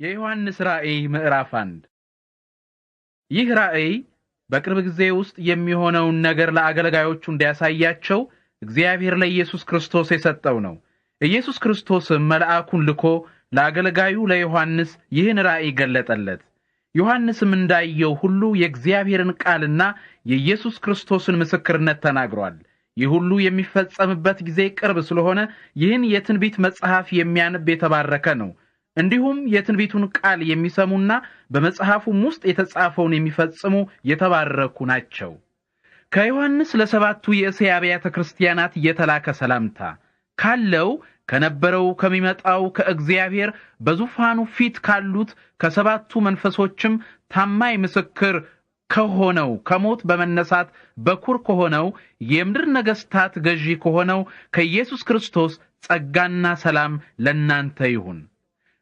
የዮሐንስ ራእይ ምዕራፍ 1 ይህ ራእይ በቅርብ ጊዜ ውስጥ የሚሆነውን ነገር ለአገልጋዮቹ እንዲያሳያቸው እግዚአብሔር ለኢየሱስ ክርስቶስ የሰጠው ነው። ኢየሱስ ክርስቶስም መልአኩን ልኮ ለአገልጋዩ ለዮሐንስ ይህን ራእይ ገለጠለት። ዮሐንስም እንዳየው ሁሉ የእግዚአብሔርን ቃልና የኢየሱስ ክርስቶስን ምስክርነት ተናግሯል። ይህ ሁሉ የሚፈጸምበት ጊዜ ቅርብ ስለሆነ ይህን የትንቢት መጽሐፍ የሚያነብ የተባረከ ነው። እንዲሁም የትንቢቱን ቃል የሚሰሙና በመጽሐፉም ውስጥ የተጻፈውን የሚፈጽሙ የተባረኩ ናቸው። ከዮሐንስ ለሰባቱ የእስያ አብያተ ክርስቲያናት የተላከ ሰላምታ ካለው ከነበረው ከሚመጣው ከእግዚአብሔር በዙፋኑ ፊት ካሉት ከሰባቱ መንፈሶችም ታማኝ ምስክር ከሆነው ከሞት በመነሳት በኩር ከሆነው የምድር ነገስታት ገዢ ከሆነው ከኢየሱስ ክርስቶስ ጸጋና ሰላም ለናንተ ይሁን።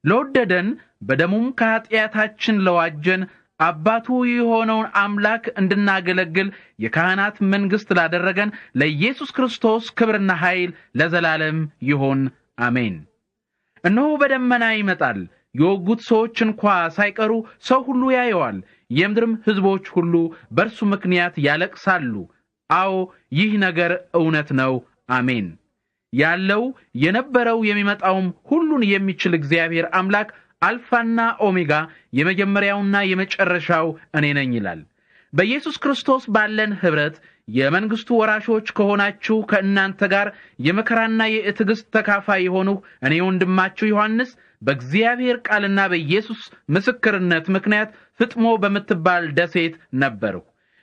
ለወደደን በደሙም ከኃጢአታችን ለዋጀን አባቱ የሆነውን አምላክ እንድናገለግል የካህናት መንግስት ላደረገን ለኢየሱስ ክርስቶስ ክብርና ኃይል ለዘላለም ይሁን፣ አሜን። እነሆ በደመና ይመጣል፣ የወጉት ሰዎች እንኳ ሳይቀሩ ሰው ሁሉ ያየዋል፣ የምድርም ሕዝቦች ሁሉ በእርሱ ምክንያት ያለቅሳሉ። አዎ ይህ ነገር እውነት ነው፣ አሜን። ያለው የነበረው የሚመጣውም ሁሉን የሚችል እግዚአብሔር አምላክ አልፋና ኦሜጋ የመጀመሪያውና የመጨረሻው እኔ ነኝ ይላል። በኢየሱስ ክርስቶስ ባለን ኅብረት የመንግስቱ ወራሾች ከሆናችሁ ከእናንተ ጋር የመከራና የትዕግስት ተካፋይ የሆንሁ እኔ ወንድማችሁ ዮሐንስ በእግዚአብሔር ቃልና በኢየሱስ ምስክርነት ምክንያት ፍጥሞ በምትባል ደሴት ነበርሁ።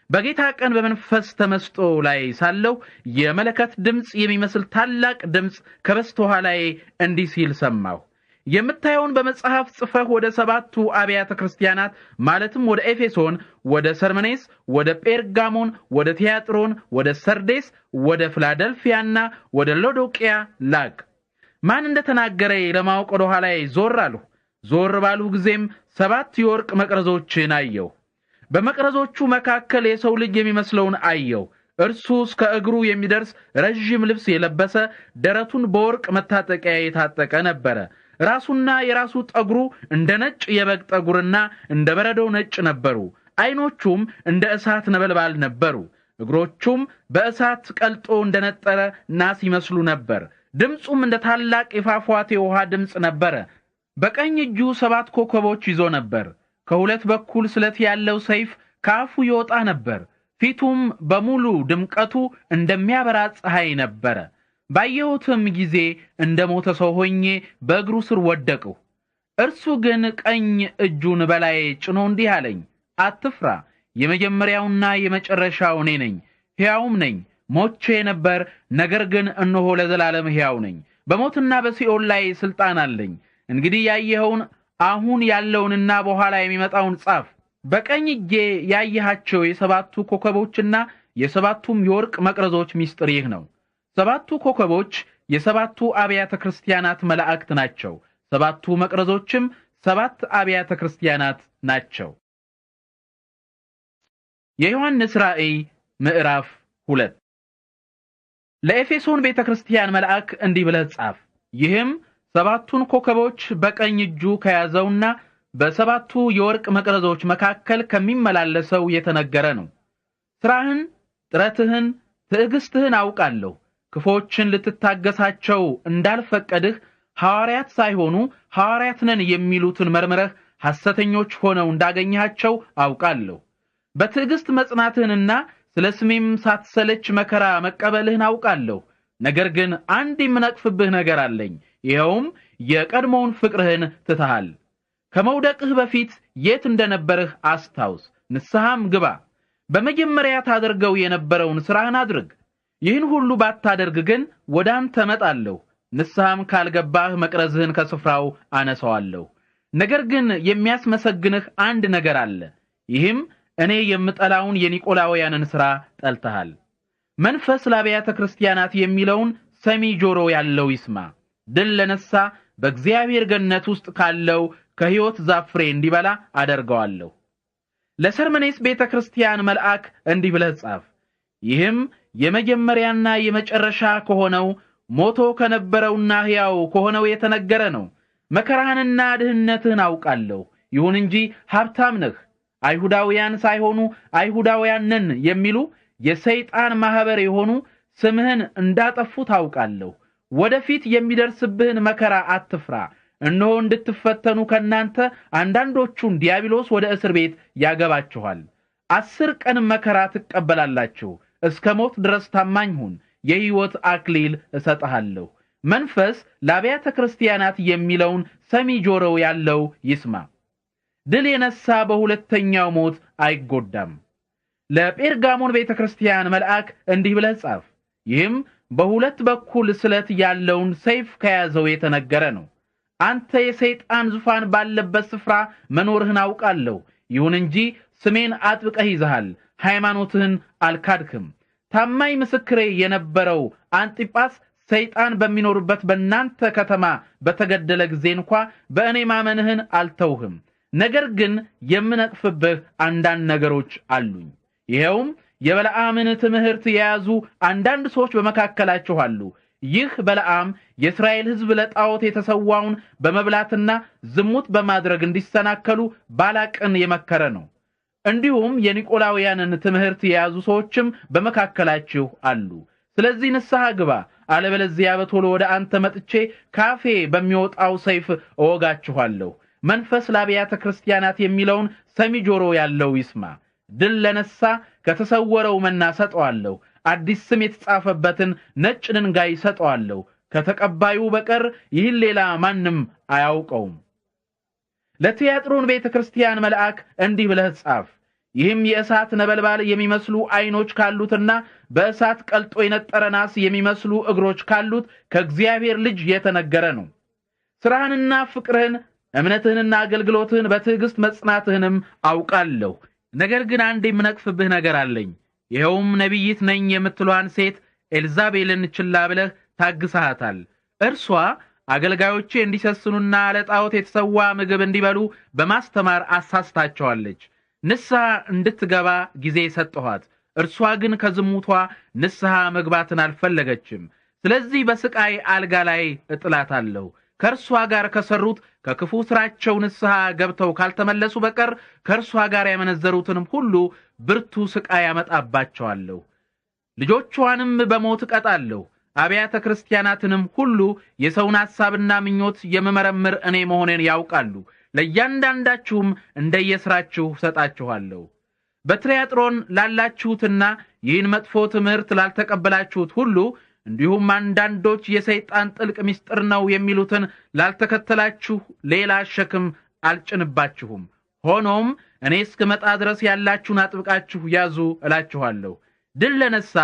በጌታ ቀን በመንፈስ ተመስጦ ላይ ሳለሁ የመለከት ድምጽ የሚመስል ታላቅ ድምጽ ከበስተኋላዬ እንዲህ ሲል ሰማሁ። የምታየውን በመጽሐፍ ጽፈህ ወደ ሰባቱ አብያተ ክርስቲያናት ማለትም ወደ ኤፌሶን፣ ወደ ሰርመኔስ፣ ወደ ጴርጋሞን፣ ወደ ቲያጥሮን፣ ወደ ሰርዴስ፣ ወደ ፊላደልፊያና ወደ ሎዶቅያ ላክ። ማን እንደተናገረ ለማወቅ ወደ ኋላዬ ዞር አልሁ። ዞር ባልሁ ጊዜም 7 የወርቅ መቅረዞችን አየሁ። በመቅረዞቹ መካከል የሰው ልጅ የሚመስለውን አየሁ። እርሱ እስከ እግሩ የሚደርስ ረጅም ልብስ የለበሰ፣ ደረቱን በወርቅ መታጠቂያ የታጠቀ ነበረ። ራሱና የራሱ ጠጉሩ እንደ ነጭ የበግ ጠጉርና እንደ በረዶ ነጭ ነበሩ። ዓይኖቹም እንደ እሳት ነበልባል ነበሩ። እግሮቹም በእሳት ቀልጦ እንደነጠረ ናስ ይመስሉ ነበር። ድምፁም እንደ ታላቅ የፏፏቴ ውሃ ድምፅ ነበረ። በቀኝ እጁ 7 ኮከቦች ይዞ ነበር። ከሁለት በኩል ስለት ያለው ሰይፍ ከአፉ ይወጣ ነበር። ፊቱም በሙሉ ድምቀቱ እንደሚያበራ ፀሐይ ነበረ። ባየሁትም ጊዜ እንደ ሞተ ሰው ሆኜ በእግሩ ስር ወደቅሁ። እርሱ ግን ቀኝ እጁን በላዬ ጭኖ እንዲህ አለኝ፣ አትፍራ፣ የመጀመሪያውና የመጨረሻው እኔ ነኝ፣ ሕያውም ነኝ። ሞቼ ነበር፣ ነገር ግን እነሆ ለዘላለም ሕያው ነኝ። በሞትና በሲኦል ላይ ሥልጣን አለኝ። እንግዲህ ያየኸውን አሁን ያለውንና በኋላ የሚመጣውን ጻፍ። በቀኝ እጄ ያየሃቸው የሰባቱ ኮከቦችና የሰባቱም የወርቅ መቅረዞች ምስጢር ይህ ነው። 7ቱ ኮከቦች የሰባቱ አብያተ ክርስቲያናት መላእክት ናቸው። 7ቱ መቅረዞችም 7 አብያተ ክርስቲያናት ናቸው። የዮሐንስ ራእይ ምዕራፍ 2 ለኤፌሶን ቤተክርስቲያን መልአክ እንዲህ ብለህ ጻፍ። ይህም 7ቱን ኮከቦች በቀኝ እጁ ከያዘውና በ7ቱ የወርቅ መቅረዞች መካከል ከሚመላለሰው የተነገረ ነው። ሥራህን፣ ጥረትህን፣ ትዕግስትህን አውቃለሁ። ክፎችን ልትታገሳቸው እንዳልፈቀድህ ሐዋርያት ሳይሆኑ ሐዋርያት ነን የሚሉትን መርምረህ ሐሰተኞች ሆነው እንዳገኘሃቸው አውቃለሁ። በትዕግስት መጽናትህንና ስለ ስሜም ሳትሰለች መከራ መቀበልህን አውቃለሁ። ነገር ግን አንድ የምነቅፍብህ ነገር አለኝ። ይኸውም የቀድሞውን ፍቅርህን ትተሃል። ከመውደቅህ በፊት የት እንደነበርህ አስታውስ፣ ንስሐም ግባ። በመጀመሪያ ታደርገው የነበረውን ሥራህን አድርግ። ይህን ሁሉ ባታደርግ ግን ወደ አንተ እመጣለሁ፣ ንስሐም ካልገባህ መቅረዝህን ከስፍራው አነሳዋለሁ። ነገር ግን የሚያስመሰግንህ አንድ ነገር አለ። ይህም እኔ የምጠላውን የኒቆላውያንን ሥራ ጠልተሃል። መንፈስ ለአብያተ ክርስቲያናት የሚለውን ሰሚ ጆሮ ያለው ይስማ። ድል ለነሳ በእግዚአብሔር ገነት ውስጥ ካለው ከሕይወት ዛፍ ፍሬ እንዲበላ አደርገዋለሁ። ለሰርመኔስ ቤተክርስቲያን መልአክ እንዲህ ብለህ ጻፍ። ይህም የመጀመሪያና የመጨረሻ ከሆነው ሞቶ ከነበረውና ሕያው ከሆነው የተነገረ ነው። መከራህንና ድህነትህን አውቃለሁ። ይሁን እንጂ ሀብታም ነህ። አይሁዳውያን ሳይሆኑ አይሁዳውያን ነን የሚሉ የሰይጣን ማህበር የሆኑ ስምህን እንዳጠፉ ታውቃለሁ። ወደፊት የሚደርስብህን መከራ አትፍራ። እነሆ እንድትፈተኑ ከናንተ አንዳንዶቹን ዲያብሎስ ወደ እስር ቤት ያገባችኋል። 10 ቀን መከራ ትቀበላላችሁ። እስከ ሞት ድረስ ታማኝ ሁን፣ የሕይወት አክሊል እሰጥሃለሁ። መንፈስ ለአብያተ ክርስቲያናት የሚለውን ሰሚ ጆሮ ያለው ይስማ። ድል የነሳ በሁለተኛው ሞት አይጎዳም። ለጴርጋሞን ቤተክርስቲያን መልአክ እንዲህ ብለህ ጻፍ። ይህም በሁለት በኩል ስለት ያለውን ሰይፍ ከያዘው የተነገረ ነው። አንተ የሰይጣን ዙፋን ባለበት ስፍራ መኖርህን አውቃለሁ። ይሁን እንጂ ስሜን አጥብቀህ ይዘሃል፣ ሃይማኖትህን አልካድክም። ታማኝ ምስክሬ የነበረው አንጢጳስ ሰይጣን በሚኖርበት በእናንተ ከተማ በተገደለ ጊዜ እንኳ በእኔ ማመንህን አልተውህም። ነገር ግን የምነቅፍብህ አንዳንድ ነገሮች አሉኝ። ይሄውም የበለዓምን ትምህርት የያዙ አንዳንድ ሰዎች በመካከላችሁ አሉ። ይህ በለዓም የእስራኤል ሕዝብ ለጣዖት የተሰዋውን በመብላትና ዝሙት በማድረግ እንዲሰናከሉ ባላቅን የመከረ ነው። እንዲሁም የኒቆላውያንን ትምህርት የያዙ ሰዎችም በመካከላችሁ አሉ። ስለዚህ ንስሐ ግባ፣ አለበለዚያ በቶሎ ወደ አንተ መጥቼ ካፌ በሚወጣው ሰይፍ እወጋችኋለሁ። መንፈስ ለአብያተ ክርስቲያናት የሚለውን ሰሚ ጆሮ ያለው ይስማ። ድል ለነሳ ከተሰወረው መና ሰጠዋለሁ፣ አዲስ ስም የተጻፈበትን ነጭ ድንጋይ ሰጠዋለሁ። ከተቀባዩ በቀር ይህን ሌላ ማንም አያውቀውም። ለቲያጥሮን ቤተክርስቲያን መልአክ እንዲህ ብለህ ጻፍ። ይህም የእሳት ነበልባል የሚመስሉ አይኖች ካሉትና በእሳት ቀልጦ የነጠረ ናስ የሚመስሉ እግሮች ካሉት ከእግዚአብሔር ልጅ የተነገረ ነው። ሥራህንና ፍቅርህን፣ እምነትህንና አገልግሎትህን፣ በትዕግስት መጽናትህንም አውቃለሁ። ነገር ግን አንድ የምነቅፍብህ ነገር አለኝ። ይኸውም ነቢይት ነኝ የምትሏን ሴት ኤልዛቤልን ችላ ብለህ ታግሰሃታል። እርሷ አገልጋዮቼ እንዲሰስኑና ለጣዖት የተሰዋ ምግብ እንዲበሉ በማስተማር አሳስታቸዋለች። ንስሐ እንድትገባ ጊዜ ሰጠኋት። እርሷ ግን ከዝሙቷ ንስሐ መግባትን አልፈለገችም። ስለዚህ በስቃይ አልጋ ላይ እጥላታለሁ። ከእርሷ ጋር ከሰሩት ከክፉ ስራቸው ንስሐ ገብተው ካልተመለሱ በቀር ከእርሷ ጋር ያመነዘሩትንም ሁሉ ብርቱ ስቃይ ያመጣባቸዋለሁ። ልጆቿንም በሞት እቀጣለሁ። አብያተ ክርስቲያናትንም ሁሉ የሰውን ሐሳብና ምኞት የመመረምር እኔ መሆኔን ያውቃሉ። ለእያንዳንዳችሁም እንደየሥራችሁ ሰጣችኋለሁ። በትሪያጥሮን ላላችሁትና ይህን መጥፎ ትምህርት ላልተቀበላችሁት ሁሉ እንዲሁም አንዳንዶች የሰይጣን ጥልቅ ምስጢር ነው የሚሉትን ላልተከተላችሁ ሌላ ሸክም አልጭንባችሁም። ሆኖም እኔ እስክመጣ ድረስ ያላችሁን አጥብቃችሁ ያዙ እላችኋለሁ። ድል ለነሳ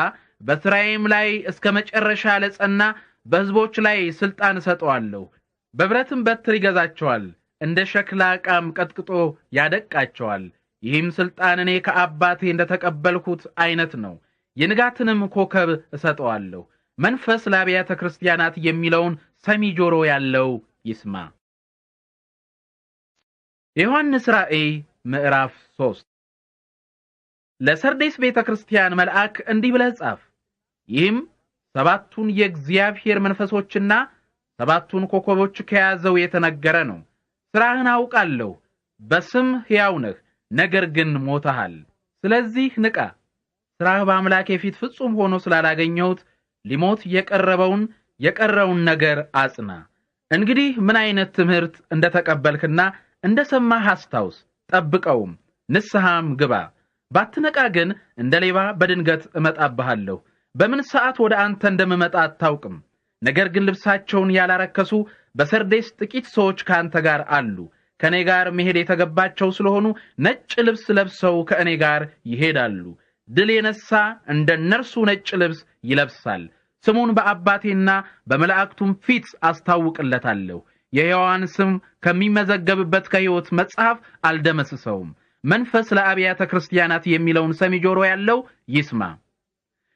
በሥራዬም ላይ እስከ መጨረሻ ለጸና በሕዝቦች ላይ ሥልጣን እሰጠዋለሁ። በብረትም በትር ይገዛቸዋል፣ እንደ ሸክላ ዕቃም ቀጥቅጦ ያደቃቸዋል። ይህም ሥልጣን እኔ ከአባቴ እንደተቀበልኩት አይነት ነው። የንጋትንም ኮከብ እሰጠዋለሁ። መንፈስ ለአብያተ ክርስቲያናት የሚለውን ሰሚ ጆሮ ያለው ይስማ። የዮሐንስ ራእይ ምዕራፍ 3 ለሰርዴስ ቤተክርስቲያን መልአክ እንዲህ ብለህ ጻፍ። ይህም 7ቱን የእግዚአብሔር መንፈሶችና 7ቱን ኮከቦች ከያዘው የተነገረ ነው። ሥራህን አውቃለሁ። በስም ሕያው ነህ፣ ነገር ግን ሞተሃል። ስለዚህ ንቃ። ሥራህ በአምላኬ ፊት ፍጹም ሆኖ ስላላገኘሁት ሊሞት የቀረውን ነገር አጽና። እንግዲህ ምን አይነት ትምህርት እንደተቀበልክና እንደሰማህ አስታውስ፣ ጠብቀውም፣ ንስሐም ግባ። ባትነቃ ግን እንደ ሌባ በድንገት እመጣብሃለሁ። በምን ሰዓት ወደ አንተ እንደምመጣ አታውቅም። ነገር ግን ልብሳቸውን ያላረከሱ በሰርዴስ ጥቂት ሰዎች ከአንተ ጋር አሉ። ከእኔ ጋር መሄድ የተገባቸው ስለሆኑ ነጭ ልብስ ለብሰው ከእኔ ጋር ይሄዳሉ። ድል የነሳ እንደ እነርሱ ነጭ ልብስ ይለብሳል። ስሙን በአባቴና በመላእክቱም ፊት አስታውቅለታለሁ። የሕያዋን ስም ከሚመዘገብበት ከሕይወት መጽሐፍ አልደመስሰውም። መንፈስ ለአብያተ ክርስቲያናት የሚለውን ሰሚ ጆሮ ያለው ይስማ።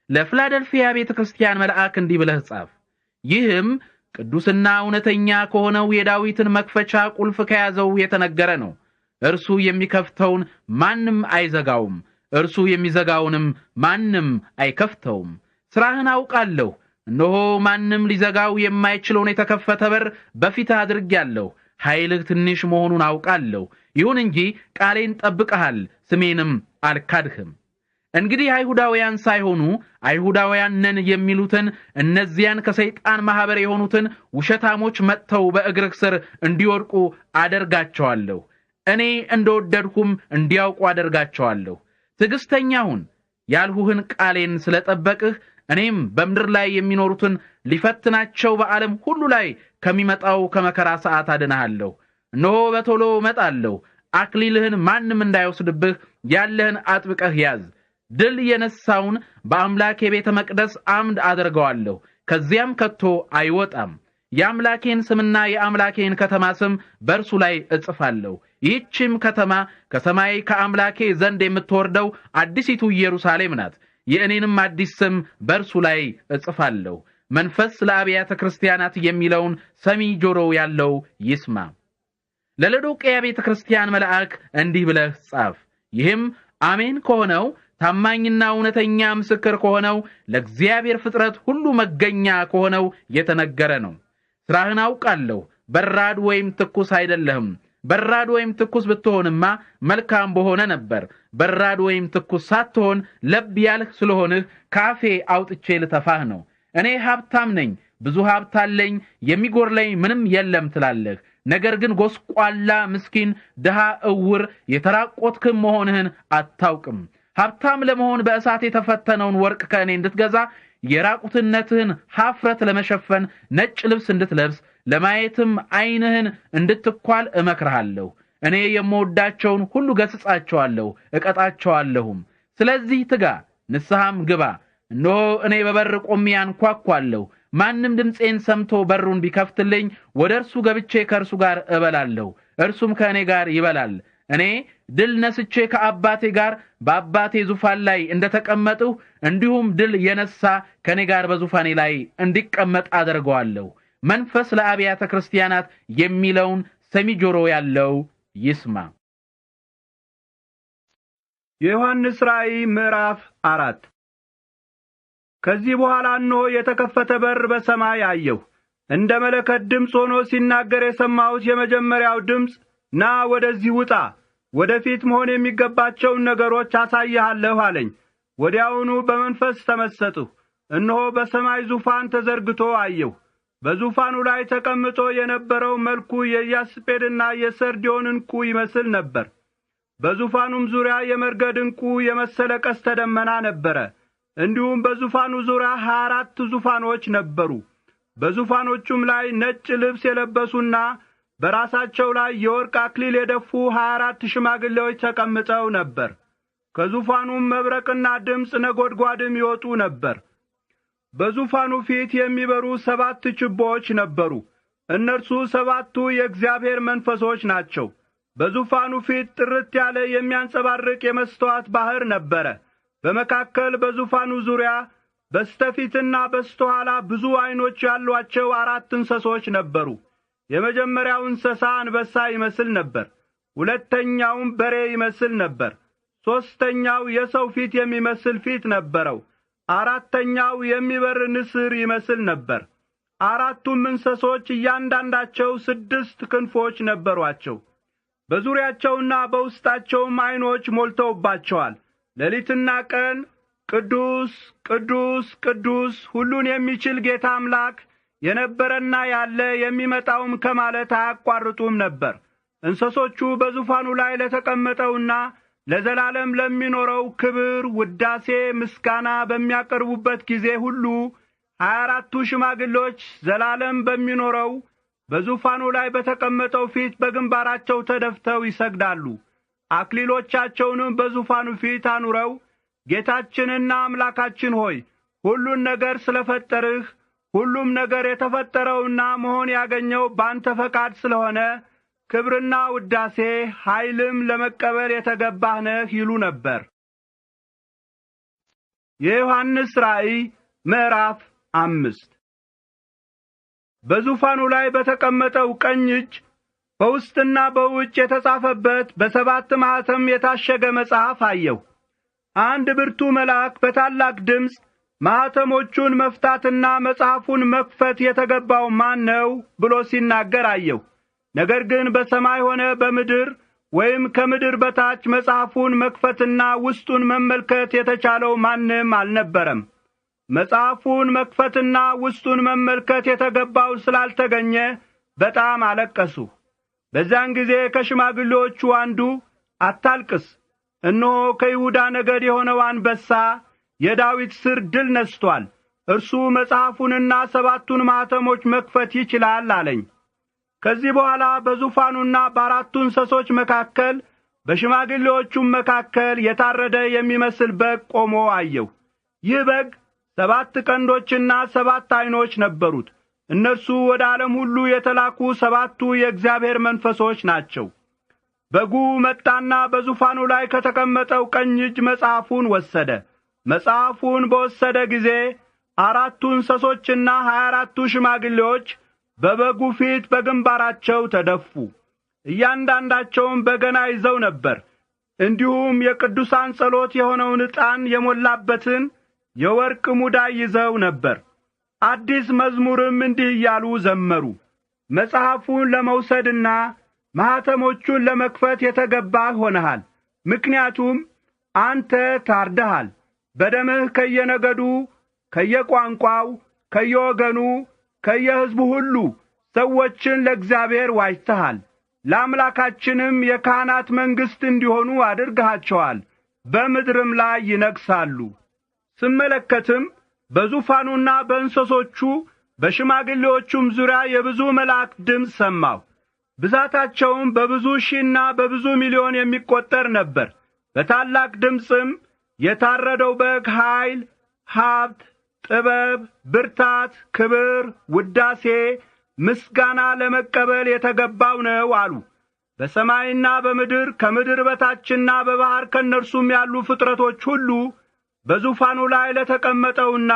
ለፊላደልፊያ ቤተክርስቲያን መልአክ እንዲህ ብለህ ጻፍ። ይህም ቅዱስና እውነተኛ ከሆነው የዳዊትን መክፈቻ ቁልፍ ከያዘው የተነገረ ነው። እርሱ የሚከፍተውን ማንም አይዘጋውም፣ እርሱ የሚዘጋውንም ማንም አይከፍተውም። ሥራህን አውቃለሁ። እነሆ ማንም ሊዘጋው የማይችለውን የተከፈተ በር በፊትህ አድርጌአለሁ። ኃይልህ ትንሽ መሆኑን አውቃለሁ። ይሁን እንጂ ቃሌን ጠብቀሃል፣ ስሜንም አልካድህም። እንግዲህ አይሁዳውያን ሳይሆኑ አይሁዳውያን ነን የሚሉትን እነዚያን ከሰይጣን ማህበር የሆኑትን ውሸታሞች መጥተው በእግርህ ስር እንዲወድቁ አደርጋቸዋለሁ። እኔ እንደወደድኩም እንዲያውቁ አደርጋቸዋለሁ። ትዕግስተኛ ሁን። ያልሁህን ቃሌን ስለጠበቅህ እኔም በምድር ላይ የሚኖሩትን ሊፈትናቸው በዓለም ሁሉ ላይ ከሚመጣው ከመከራ ሰዓት አድናለሁ። እነሆ በቶሎ እመጣለሁ። አክሊልህን ማንም እንዳይወስድብህ ያለህን አጥብቀህ ያዝ። ድል የነሳውን በአምላኬ ቤተ መቅደስ አምድ አደርገዋለሁ፣ ከዚያም ከቶ አይወጣም። የአምላኬን ስምና የአምላኬን ከተማ ስም በእርሱ ላይ እጽፋለሁ። ይህችም ከተማ ከሰማይ ከአምላኬ ዘንድ የምትወርደው አዲሲቱ ኢየሩሳሌም ናት። የእኔንም አዲስ ስም በእርሱ ላይ እጽፋለሁ። መንፈስ ለአብያተ ክርስቲያናት የሚለውን ሰሚ ጆሮ ያለው ይስማ። ለሎዶቅያ ቤተ ክርስቲያን መልአክ እንዲህ ብለህ ጻፍ። ይህም አሜን ከሆነው ታማኝና እውነተኛ ምስክር ከሆነው ለእግዚአብሔር ፍጥረት ሁሉ መገኛ ከሆነው የተነገረ ነው። ሥራህን አውቃለሁ። በራድ ወይም ትኩስ አይደለህም። በራድ ወይም ትኩስ ብትሆንማ መልካም በሆነ ነበር። በራድ ወይም ትኩስ ሳትሆን ለብ ያልህ ስለሆንህ ካፌ አውጥቼ ልተፋህ ነው። እኔ ሀብታም ነኝ፣ ብዙ ሀብት አለኝ፣ የሚጎርለኝ ምንም የለም ትላለህ። ነገር ግን ጎስቋላ፣ ምስኪን፣ ድሃ፣ እውር፣ የተራቆትክም መሆንህን አታውቅም። ሀብታም ለመሆን በእሳት የተፈተነውን ወርቅ ከእኔ እንድትገዛ፣ የራቁትነትህን ሀፍረት ለመሸፈን ነጭ ልብስ እንድትለብስ፣ ለማየትም ዓይንህን እንድትኳል እመክርሃለሁ። እኔ የምወዳቸውን ሁሉ ገሥጻቸዋለሁ፣ እቀጣቸዋለሁም። ስለዚህ ትጋ፣ ንስሐም ግባ። እነሆ እኔ በበር ቆሜ አንኳኳለሁ። ማንም ድምፄን ሰምቶ በሩን ቢከፍትልኝ ወደ እርሱ ገብቼ ከእርሱ ጋር እበላለሁ፣ እርሱም ከእኔ ጋር ይበላል። እኔ ድል ነስቼ ከአባቴ ጋር በአባቴ ዙፋን ላይ እንደተቀመጥሁ እንዲሁም ድል የነሳ ከእኔ ጋር በዙፋኔ ላይ እንዲቀመጥ አደርገዋለሁ። መንፈስ ለአብያተ ክርስቲያናት የሚለውን ሰሚ ጆሮ ያለው ይስማ። የዮሐንስ ራእይ ምዕራፍ 4። ከዚህ በኋላ እነሆ የተከፈተ በር በሰማይ አየሁ። እንደ መለከት ድምፅ ሆኖ ሲናገር የሰማሁት የመጀመሪያው ድምፅ፣ ና ወደዚህ ውጣ፣ ወደፊት መሆን የሚገባቸውን ነገሮች አሳይሃለሁ አለኝ። ወዲያውኑ በመንፈስ ተመሰጥሁ። እነሆ በሰማይ ዙፋን ተዘርግቶ አየሁ። በዙፋኑ ላይ ተቀምጦ የነበረው መልኩ የኢያስጲድና የሰርዲዮን ዕንቁ ይመስል ነበር። በዙፋኑም ዙሪያ የመርገድ ዕንቁ የመሰለ ቀስተ ደመና ነበረ። እንዲሁም በዙፋኑ ዙሪያ 24 ዙፋኖች ነበሩ። በዙፋኖቹም ላይ ነጭ ልብስ የለበሱና በራሳቸው ላይ የወርቅ አክሊል የደፉ 24 ሽማግሌዎች ተቀምጠው ነበር። ከዙፋኑም መብረቅና ድምፅ ነጎድጓድም ይወጡ ነበር። በዙፋኑ ፊት የሚበሩ 7 ችቦዎች ነበሩ። እነርሱ 7ቱ የእግዚአብሔር መንፈሶች ናቸው። በዙፋኑ ፊት ጥርት ያለ የሚያንጸባርቅ የመስተዋት ባህር ነበረ። በመካከል በዙፋኑ ዙሪያ በስተፊትና በስተኋላ ብዙ ዓይኖች ያሏቸው 4 እንስሶች ነበሩ። የመጀመሪያው እንስሳ አንበሳ ይመስል ነበር። ሁለተኛውም በሬ ይመስል ነበር። ሦስተኛው የሰው ፊት የሚመስል ፊት ነበረው። አራተኛው የሚበር ንስር ይመስል ነበር። 4ቱም እንስሶች እያንዳንዳቸው 6 ክንፎች ነበሯቸው። በዙሪያቸውና በውስጣቸውም ዓይኖች ሞልተውባቸዋል። ሌሊትና ቀን ቅዱስ ቅዱስ ቅዱስ ሁሉን የሚችል ጌታ አምላክ የነበረና ያለ የሚመጣውም ከማለት አያቋርጡም ነበር። እንስሶቹ በዙፋኑ ላይ ለተቀመጠውና ለዘላለም ለሚኖረው ክብር፣ ውዳሴ፣ ምስጋና በሚያቀርቡበት ጊዜ ሁሉ 24ቱ ሽማግሌዎች ዘላለም በሚኖረው በዙፋኑ ላይ በተቀመጠው ፊት በግንባራቸው ተደፍተው ይሰግዳሉ። አክሊሎቻቸውንም በዙፋኑ ፊት አኑረው ጌታችንና አምላካችን ሆይ ሁሉን ነገር ስለፈጠርህ፣ ሁሉም ነገር የተፈጠረውና መሆን ያገኘው ባንተ ፈቃድ ስለሆነ ክብርና ውዳሴ ኃይልም ለመቀበል የተገባህ ነህ ይሉ ነበር። የዮሐንስ ራእይ ምዕራፍ 5። በዙፋኑ ላይ በተቀመጠው ቀኝ እጅ በውስጥና በውጭ የተጻፈበት በ7 ማኅተም የታሸገ መጽሐፍ አየሁ። አንድ ብርቱ መልአክ በታላቅ ድምፅ ማኅተሞቹን መፍታትና መጽሐፉን መክፈት የተገባው ማን ነው ብሎ ሲናገር አየሁ። ነገር ግን በሰማይ ሆነ በምድር ወይም ከምድር በታች መጽሐፉን መክፈትና ውስጡን መመልከት የተቻለው ማንም አልነበረም። መጽሐፉን መክፈትና ውስጡን መመልከት የተገባው ስላልተገኘ በጣም አለቀሱ። በዚያን ጊዜ ከሽማግሌዎቹ አንዱ አታልቅስ፣ እነሆ ከይሁዳ ነገድ የሆነው አንበሳ የዳዊት ሥር ድል ነስቶአል፣ እርሱ መጽሐፉንና 7ቱን ማኅተሞች መክፈት ይችላል አለኝ። ከዚህ በኋላ በዙፋኑና በአራቱ እንስሶች መካከል በሽማግሌዎቹም መካከል የታረደ የሚመስል በግ ቆሞ አየሁ። ይህ በግ 7 ቀንዶችና 7 ዓይኖች ነበሩት። እነርሱ ወደ ዓለም ሁሉ የተላኩ 7ቱ የእግዚአብሔር መንፈሶች ናቸው። በጉ መጣና በዙፋኑ ላይ ከተቀመጠው ቀኝ እጅ መጽሐፉን ወሰደ። መጽሐፉን በወሰደ ጊዜ 4ቱ እንስሶችና 24ቱ ሽማግሌዎች በበጉ ፊት በግንባራቸው ተደፉ። እያንዳንዳቸውም በገና ይዘው ነበር። እንዲሁም የቅዱሳን ጸሎት የሆነውን ዕጣን የሞላበትን የወርቅ ሙዳይ ይዘው ነበር። አዲስ መዝሙርም እንዲህ እያሉ ዘመሩ። መጽሐፉን ለመውሰድና ማኅተሞቹን ለመክፈት የተገባህ ሆነሃል። ምክንያቱም አንተ ታርደሃል፣ በደምህ ከየነገዱ፣ ከየቋንቋው፣ ከየወገኑ፣ ከየሕዝቡ ሁሉ ሰዎችን ለእግዚአብሔር ዋጅተሃል። ለአምላካችንም የካህናት መንግሥት እንዲሆኑ አድርገሃቸዋል፣ በምድርም ላይ ይነግሣሉ። ስመለከትም በዙፋኑና በእንስሶቹ በሽማግሌዎቹም ዙሪያ የብዙ መላእክት ድምፅ ሰማሁ። ብዛታቸውም በብዙ ሺህና በብዙ ሚሊዮን የሚቈጠር ነበር። በታላቅ ድምፅም የታረደው በግ ኃይል፣ ሀብት፣ ጥበብ፣ ብርታት፣ ክብር፣ ውዳሴ፣ ምስጋና ለመቀበል የተገባው ነው አሉ። በሰማይና በምድር ከምድር በታችና በባሕር ከእነርሱም ያሉ ፍጥረቶች ሁሉ በዙፋኑ ላይ ለተቀመጠውና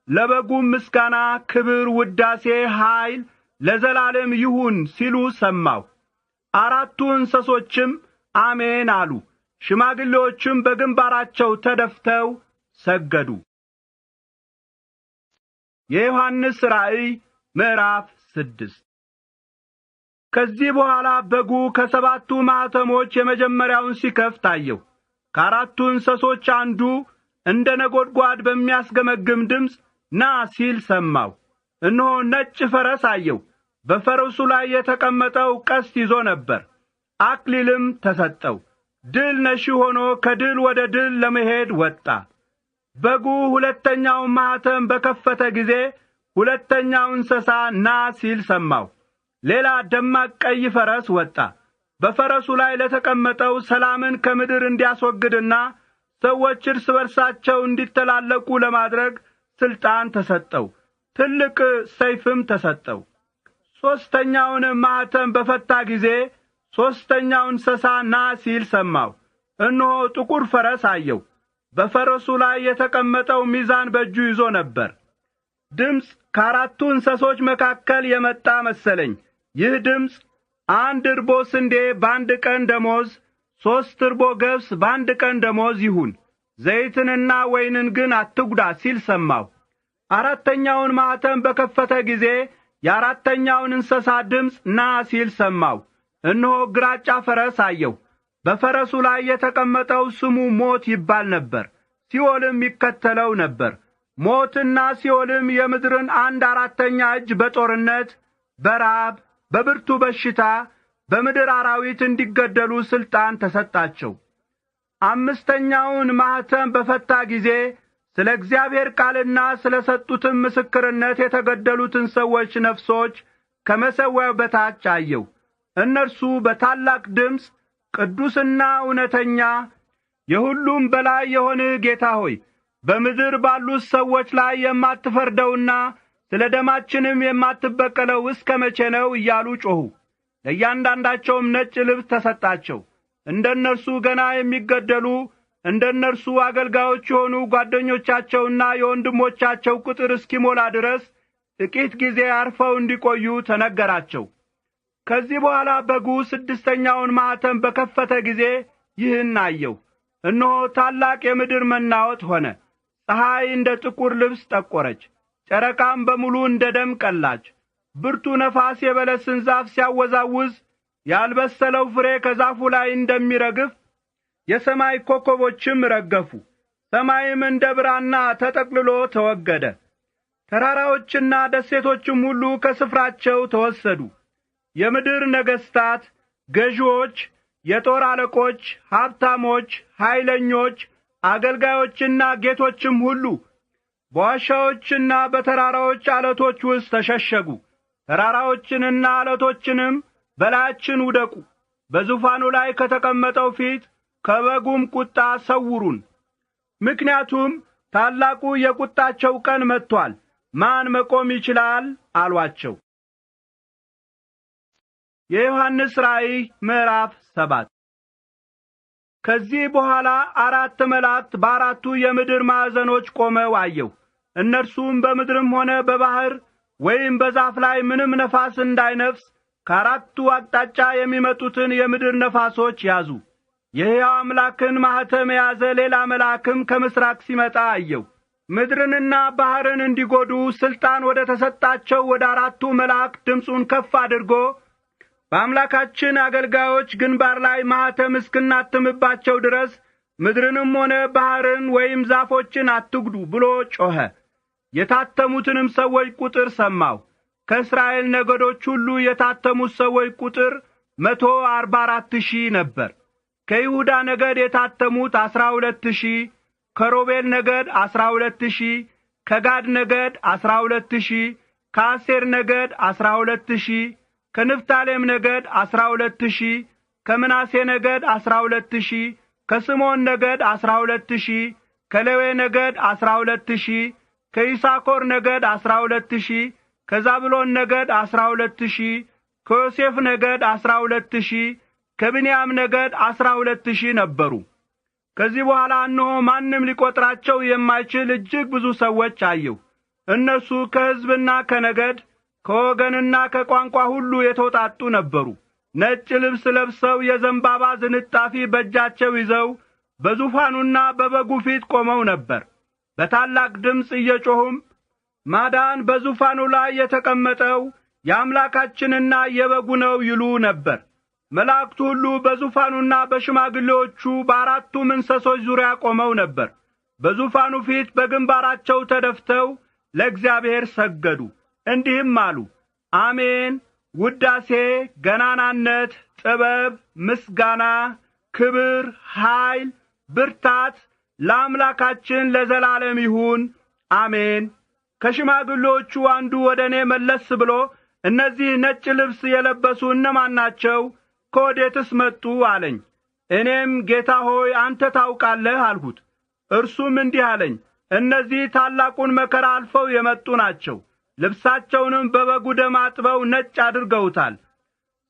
ለበጉም ምስጋና፣ ክብር፣ ውዳሴ፣ ኃይል ለዘላለም ይሁን ሲሉ ሰማሁ። 4ቱ እንስሶችም አሜን አሉ። ሽማግሌዎችም በግንባራቸው ተደፍተው ሰገዱ። የዮሐንስ ራእይ ምዕራፍ 6። ከዚህ በኋላ በጉ ከ7ቱ ማኅተሞች የመጀመሪያውን ሲከፍት አየሁ። ከ4ቱ እንስሶች አንዱ እንደ ነጐድጓድ በሚያስገመግም ድምፅ ና ሲል ሰማሁ። እነሆ ነጭ ፈረስ አየሁ። በፈረሱ ላይ የተቀመጠው ቀስት ይዞ ነበር። አክሊልም ተሰጠው። ድል ነሺ ሆኖ ከድል ወደ ድል ለመሄድ ወጣ። በጉ ሁለተኛውን ማኅተም በከፈተ ጊዜ ሁለተኛው እንስሳ ና ሲል ሰማሁ። ሌላ ደማቅ ቀይ ፈረስ ወጣ። በፈረሱ ላይ ለተቀመጠው ሰላምን ከምድር እንዲያስወግድና ሰዎች እርስ በርሳቸው እንዲተላለቁ ለማድረግ ሥልጣን ተሰጠው። ትልቅ ሰይፍም ተሰጠው። ሦስተኛውን ማኅተም በፈታ ጊዜ ሦስተኛው እንስሳ ና ሲል ሰማሁ። እነሆ ጥቁር ፈረስ አየሁ። በፈረሱ ላይ የተቀመጠው ሚዛን በእጁ ይዞ ነበር። ድምፅ ከ4ቱ እንስሶች መካከል የመጣ መሰለኝ። ይህ ድምፅ 1 እርቦ ስንዴ በአንድ ቀን ደሞዝ፣ 3 እርቦ ገብስ በአንድ ቀን ደሞዝ ይሁን፣ ዘይትንና ወይንን ግን አትጉዳ ሲል ሰማሁ። 4ተኛውን ማኅተም በከፈተ ጊዜ የ4ተኛውን እንስሳ ድምፅ ና ሲል ሰማሁ። እነሆ ግራጫ ፈረስ አየሁ። በፈረሱ ላይ የተቀመጠው ስሙ ሞት ይባል ነበር። ሲኦልም ይከተለው ነበር። ሞትና ሲኦልም የምድርን 1/4 እጅ በጦርነት፣ በራብ፣ በብርቱ በሽታ፣ በምድር አራዊት እንዲገደሉ ሥልጣን ተሰጣቸው። 5ተኛውን ማኅተም በፈታ ጊዜ ስለ እግዚአብሔር ቃልና ስለ ሰጡትም ምስክርነት የተገደሉትን ሰዎች ነፍሶች ከመሠዊያው በታች አየሁ። እነርሱ በታላቅ ድምፅ ቅዱስና እውነተኛ የሁሉም በላይ የሆንህ ጌታ ሆይ በምድር ባሉት ሰዎች ላይ የማትፈርደውና ስለ ደማችንም የማትበቀለው እስከ መቼ ነው እያሉ ጮኹ። ለእያንዳንዳቸውም ነጭ ልብስ ተሰጣቸው። እንደነርሱ ገና የሚገደሉ እንደነርሱ አገልጋዮች የሆኑ ጓደኞቻቸውና የወንድሞቻቸው ቁጥር እስኪሞላ ድረስ ጥቂት ጊዜ አርፈው እንዲቆዩ ተነገራቸው። ከዚህ በኋላ በጉ 6ተኛውን ማኅተም በከፈተ ጊዜ ይህን አየሁ። እነሆ ታላቅ የምድር መናወጥ ሆነ። ፀሐይ እንደ ጥቁር ልብስ ጠቆረች፣ ጨረቃም በሙሉ እንደ ደም ቀላች። ብርቱ ነፋስ የበለስን ዛፍ ሲያወዛውዝ ያልበሰለው ፍሬ ከዛፉ ላይ እንደሚረግፍ የሰማይ ኮከቦችም ረገፉ። ሰማይም እንደ ብራና ተጠቅልሎ ተወገደ። ተራራዎችና ደሴቶችም ሁሉ ከስፍራቸው ተወሰዱ። የምድር ነገሥታት፣ ገዢዎች፣ የጦር አለቆች፣ ሀብታሞች፣ ኃይለኞች፣ አገልጋዮችና ጌቶችም ሁሉ በዋሻዎችና በተራራዎች ዓለቶች ውስጥ ተሸሸጉ። ተራራዎችንና ዓለቶችንም በላያችን ውደቁ፣ በዙፋኑ ላይ ከተቀመጠው ፊት ከበጉም ቁጣ ሰውሩን። ምክንያቱም ታላቁ የቁጣቸው ቀን መጥቶአል፣ ማን መቆም ይችላል አሏቸው። የዮሐንስ ራእይ ምዕራፍ 7። ከዚህ በኋላ 4 መላእክት በአራቱ የምድር ማዕዘኖች ቆመው አየሁ። እነርሱም በምድርም ሆነ በባህር ወይም በዛፍ ላይ ምንም ነፋስ እንዳይነፍስ ከአራቱ አቅጣጫ የሚመጡትን የምድር ነፋሶች ያዙ። የሕያው አምላክን ማኅተም የያዘ ሌላ መልአክም ከምሥራቅ ሲመጣ አየሁ። ምድርንና ባሕርን እንዲጐዱ ሥልጣን ወደ ተሰጣቸው ወደ 4ቱ መላእክት ድምፁን ከፍ አድርጎ በአምላካችን አገልጋዮች ግንባር ላይ ማኅተም እስክናትምባቸው ድረስ ምድርንም ሆነ ባሕርን ወይም ዛፎችን አትጉዱ ብሎ ጮኸ። የታተሙትንም ሰዎች ቁጥር ሰማሁ። ከእስራኤል ነገዶች ሁሉ የታተሙት ሰዎች ቁጥር 144,000 ነበር። ከይሁዳ ነገድ የታተሙት 12,000፣ ከሮቤል ነገድ 12,000፣ ከጋድ ነገድ 12,000፣ ከአሴር ነገድ 12,000፣ ከንፍታሌም ነገድ 12,000፣ ከምናሴ ነገድ 12,000፣ ከስምዖን ነገድ 12,000፣ ከሌዊ ነገድ 12,000፣ ከይሳኮር ነገድ 12,000፣ ከዛብሎን ነገድ 12,000፣ ከዮሴፍ ነገድ 12,000፣ ከብንያም ነገድ 12,000 ነበሩ። ከዚህ በኋላ እነሆ ማንም ሊቈጥራቸው የማይችል እጅግ ብዙ ሰዎች አየሁ። እነርሱ ከሕዝብና ከነገድ ከወገንና ከቋንቋ ሁሉ የተውጣጡ ነበሩ። ነጭ ልብስ ለብሰው የዘንባባ ዝንጣፊ በእጃቸው ይዘው በዙፋኑና በበጉ ፊት ቆመው ነበር። በታላቅ ድምፅ እየጮኹም ማዳን በዙፋኑ ላይ የተቀመጠው የአምላካችንና የበጉ ነው ይሉ ነበር። መላእክቱ ሁሉ በዙፋኑና በሽማግሌዎቹ በአራቱም እንስሶች ዙሪያ ቆመው ነበር። በዙፋኑ ፊት በግንባራቸው ተደፍተው ለእግዚአብሔር ሰገዱ፣ እንዲህም አሉ፣ አሜን። ውዳሴ፣ ገናናነት፣ ጥበብ፣ ምስጋና፣ ክብር፣ ኃይል፣ ብርታት ለአምላካችን ለዘላለም ይሁን፣ አሜን። ከሽማግሌዎቹ አንዱ ወደ እኔ መለስ ብሎ እነዚህ ነጭ ልብስ የለበሱ እነማን ናቸው? ከወዴትስ መጡ አለኝ። እኔም ጌታ ሆይ አንተ ታውቃለህ አልሁት። እርሱም እንዲህ አለኝ፣ እነዚህ ታላቁን መከራ አልፈው የመጡ ናቸው። ልብሳቸውንም በበጉ ደም አጥበው ነጭ አድርገውታል።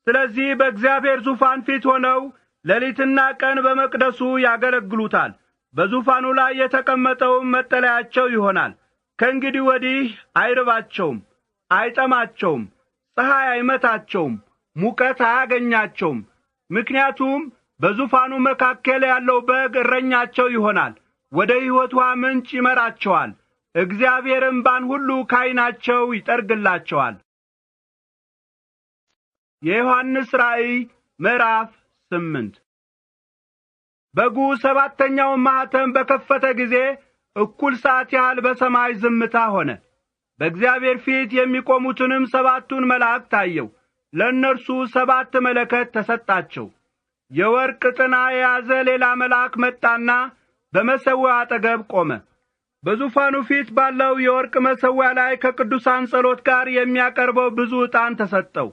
ስለዚህ በእግዚአብሔር ዙፋን ፊት ሆነው ሌሊትና ቀን በመቅደሱ ያገለግሉታል። በዙፋኑ ላይ የተቀመጠውም መጠለያቸው ይሆናል። ከእንግዲህ ወዲህ አይርባቸውም፣ አይጠማቸውም፣ ፀሐይ አይመታቸውም፣ ሙቀት አያገኛቸውም። ምክንያቱም በዙፋኑ መካከል ያለው በግ እረኛቸው ይሆናል፣ ወደ ሕይወት ውኃ ምንጭ ይመራቸዋል። እግዚአብሔርም እንባን ሁሉ ከዓይናቸው ይጠርግላቸዋል። የዮሐንስ ራእይ ምዕራፍ 8። በጉ 7ኛውን ማኅተም በከፈተ ጊዜ እኩል ሰዓት ያህል በሰማይ ዝምታ ሆነ። በእግዚአብሔር ፊት የሚቆሙትንም 7ቱን መላእክት አየሁ። ለእነርሱ 7 መለከት ተሰጣቸው። የወርቅ ጥና የያዘ ሌላ መልአክ መጣና በመሠዊያው አጠገብ ቆመ። በዙፋኑ ፊት ባለው የወርቅ መሠዊያ ላይ ከቅዱሳን ጸሎት ጋር የሚያቀርበው ብዙ ዕጣን ተሰጠው።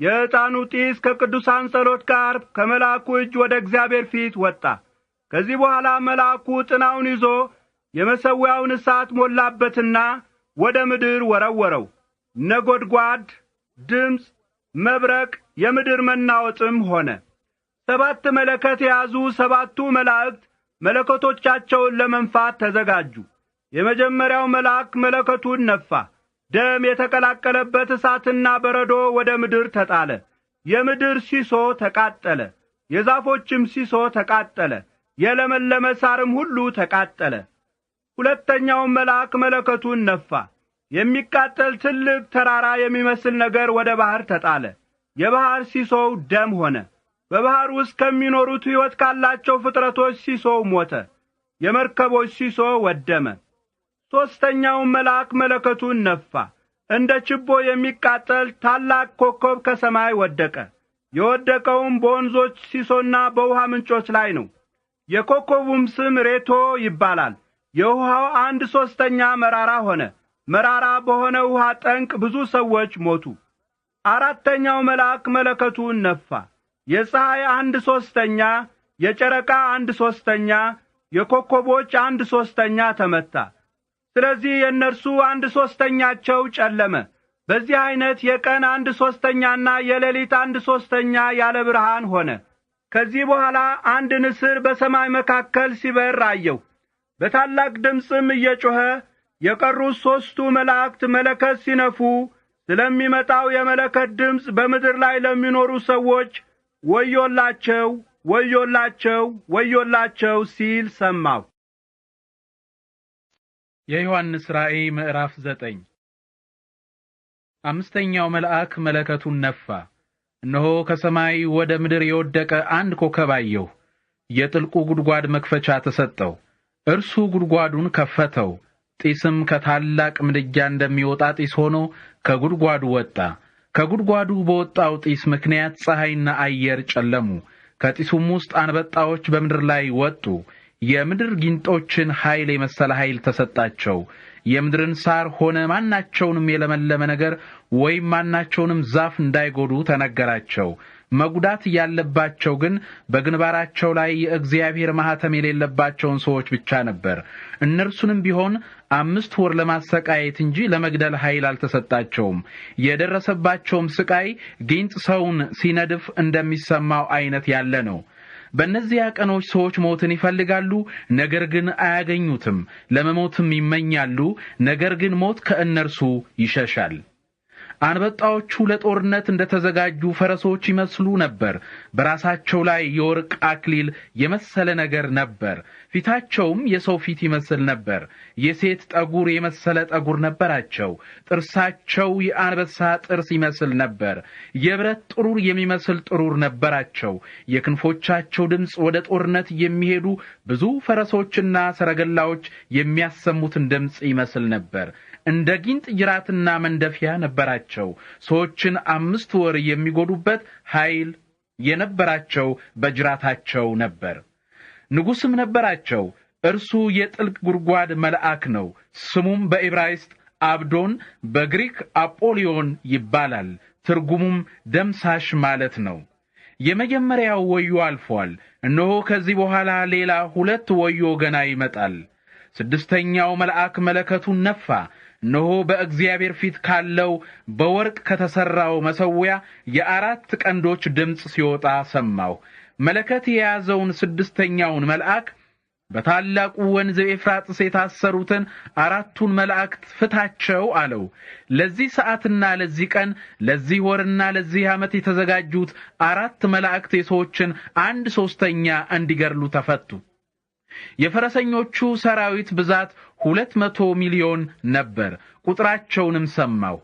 የዕጣኑ ጢስ ከቅዱሳን ጸሎት ጋር ከመልአኩ እጅ ወደ እግዚአብሔር ፊት ወጣ። ከዚህ በኋላ መልአኩ ጥናውን ይዞ የመሠዊያውን እሳት ሞላበትና ወደ ምድር ወረወረው። ነጐድጓድ፣ ድምፅ፣ መብረቅ፣ የምድር መናወጥም ሆነ። 7 መለከት የያዙ 7ቱ መላእክት መለከቶቻቸውን ለመንፋት ተዘጋጁ። የመጀመሪያው መልአክ መለከቱን ነፋ። ደም የተቀላቀለበት እሳትና በረዶ ወደ ምድር ተጣለ። የምድር ሲሶ ተቃጠለ፣ የዛፎችም ሲሶ ተቃጠለ፣ የለመለመ ሳርም ሁሉ ተቃጠለ። ሁለተኛው መልአክ መለከቱን ነፋ። የሚቃጠል ትልቅ ተራራ የሚመስል ነገር ወደ ባህር ተጣለ። የባህር ሲሶው ደም ሆነ። በባህር ውስጥ ከሚኖሩት ሕይወት ካላቸው ፍጥረቶች ሲሶው ሞተ። የመርከቦች ሲሶ ወደመ። ሦስተኛው መልአክ መለከቱን ነፋ። እንደ ችቦ የሚቃጠል ታላቅ ኮከብ ከሰማይ ወደቀ። የወደቀውም በወንዞች ሲሶና በውሃ ምንጮች ላይ ነው። የኮከቡም ስም ሬቶ ይባላል። የውሃው 1/3 መራራ ሆነ። መራራ በሆነ ውሃ ጠንቅ ብዙ ሰዎች ሞቱ። አራተኛው መልአክ መለከቱን ነፋ። የፀሐይ 1/3፣ የጨረቃ 1/3፣ የኮከቦች 1/3 ተመታ። ስለዚህ የእነርሱ 1/3ኛቸው ጨለመ። በዚህ አይነት የቀን 1/3ኛና የሌሊት 1/3ኛ ያለ ብርሃን ሆነ። ከዚህ በኋላ አንድ ንስር በሰማይ መካከል ሲበር አየሁ። በታላቅ ድምፅም እየጮኸ የቀሩት 3ቱ መላእክት መለከት ሲነፉ ስለሚመጣው የመለከት ድምፅ በምድር ላይ ለሚኖሩ ሰዎች ወዮላቸው፣ ወዮላቸው፣ ወዮላቸው ሲል ሰማሁ። የዮሐንስ ራእይ ምዕራፍ 9። አምስተኛው መልአክ መለከቱን ነፋ። እነሆ ከሰማይ ወደ ምድር የወደቀ አንድ ኮከብ አየሁ። የጥልቁ ጉድጓድ መክፈቻ ተሰጠው። እርሱ ጉድጓዱን ከፈተው። ጢስም ከታላቅ ምድጃ እንደሚወጣ ጢስ ሆኖ ከጉድጓዱ ወጣ። ከጉድጓዱ በወጣው ጢስ ምክንያት ፀሐይና አየር ጨለሙ። ከጢሱም ውስጥ አንበጣዎች በምድር ላይ ወጡ። የምድር ጊንጦችን ኃይል የመሰለ ኃይል ተሰጣቸው። የምድርን ሳር ሆነ ማናቸውንም የለመለመ ነገር ወይም ማናቸውንም ዛፍ እንዳይጎዱ ተነገራቸው። መጉዳት ያለባቸው ግን በግንባራቸው ላይ የእግዚአብሔር ማህተም የሌለባቸውን ሰዎች ብቻ ነበር። እነርሱንም ቢሆን 5 ወር ለማሰቃየት እንጂ ለመግደል ኃይል አልተሰጣቸውም። የደረሰባቸውም ስቃይ ጊንጥ ሰውን ሲነድፍ እንደሚሰማው አይነት ያለ ነው። በእነዚያ ቀኖች ሰዎች ሞትን ይፈልጋሉ፣ ነገር ግን አያገኙትም። ለመሞትም ይመኛሉ፣ ነገር ግን ሞት ከእነርሱ ይሸሻል። አንበጣዎቹ ለጦርነት እንደተዘጋጁ ፈረሶች ይመስሉ ነበር። በራሳቸው ላይ የወርቅ አክሊል የመሰለ ነገር ነበር። ፊታቸውም የሰው ፊት ይመስል ነበር። የሴት ጠጉር የመሰለ ጠጉር ነበራቸው። ጥርሳቸው የአንበሳ ጥርስ ይመስል ነበር። የብረት ጥሩር የሚመስል ጥሩር ነበራቸው። የክንፎቻቸው ድምፅ ወደ ጦርነት የሚሄዱ ብዙ ፈረሶችና ሰረገላዎች የሚያሰሙትን ድምፅ ይመስል ነበር። እንደ ጊንጥ ጅራትና መንደፊያ ነበራቸው። ሰዎችን 5 ወር የሚጎዱበት ኃይል የነበራቸው በጅራታቸው ነበር። ንጉሥም ነበራቸው። እርሱ የጥልቅ ጉድጓድ መልአክ ነው። ስሙም በዕብራይስጥ አብዶን፣ በግሪክ አጶሊዮን ይባላል። ትርጉሙም ደምሳሽ ማለት ነው። የመጀመሪያው ወዮ አልፏል። እነሆ ከዚህ በኋላ ሌላ 2 ወዮ ገና ይመጣል። 6ኛው መልአክ መለከቱን ነፋ። እነሆ በእግዚአብሔር ፊት ካለው በወርቅ ከተሰራው መሠዊያ የ4 ቀንዶች ድምፅ ሲወጣ ሰማሁ። መለከት የያዘውን 6ኛውን መልአክ በታላቁ ወንዝ ኤፍራጥስ የታሰሩትን 4ቱን መላእክት ፍታቸው አለው። ለዚህ ሰዓትና ለዚህ ቀን፣ ለዚህ ወርና ለዚህ ዓመት የተዘጋጁት 4 መላእክት የሰዎችን 1/3 እንዲገድሉ ተፈቱ። የፈረሰኞቹ ሰራዊት ብዛት 200 ሚሊዮን ነበር። ቁጥራቸውንም ሰማሁ።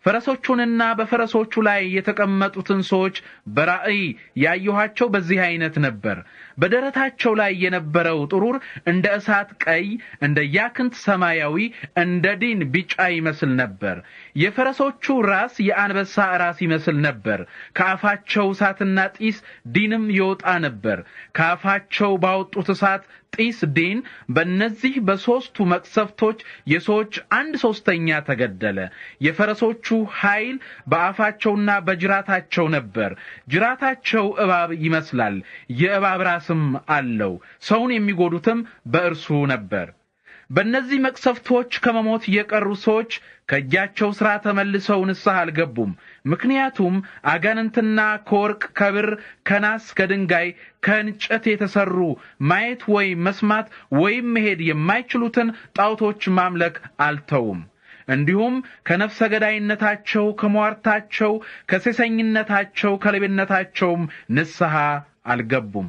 ፈረሶቹንና በፈረሶቹ ላይ የተቀመጡትን ሰዎች በራእይ ያየኋቸው በዚህ አይነት ነበር። በደረታቸው ላይ የነበረው ጥሩር እንደ እሳት ቀይ፣ እንደ ያክንት ሰማያዊ፣ እንደ ዲን ቢጫ ይመስል ነበር። የፈረሶቹ ራስ የአንበሳ ራስ ይመስል ነበር። ከአፋቸው እሳትና ጢስ ዲንም ይወጣ ነበር። ከአፋቸው ባወጡት እሳት ጢስ ዲን በእነዚህ በ3ቱ መቅሰፍቶች የሰዎች 1/3 ተገደለ። የፈረሶቹ ኃይል በአፋቸውና በጅራታቸው ነበር። ጅራታቸው እባብ ይመስላል፣ የእባብ ራስም አለው። ሰውን የሚጎዱትም በእርሱ ነበር። በእነዚህ መቅሰፍቶች ከመሞት የቀሩ ሰዎች ከእጃቸው ሥራ ተመልሰው ንስሐ አልገቡም። ምክንያቱም አጋንንትና ከወርቅ፣ ከብር፣ ከናስ፣ ከድንጋይ፣ ከእንጨት የተሰሩ ማየት ወይም መስማት ወይም መሄድ የማይችሉትን ጣዖቶች ማምለክ አልተውም። እንዲሁም ከነፍሰ ገዳይነታቸው፣ ከሟርታቸው፣ ከሴሰኝነታቸው፣ ከሌብነታቸውም ንስሐ አልገቡም።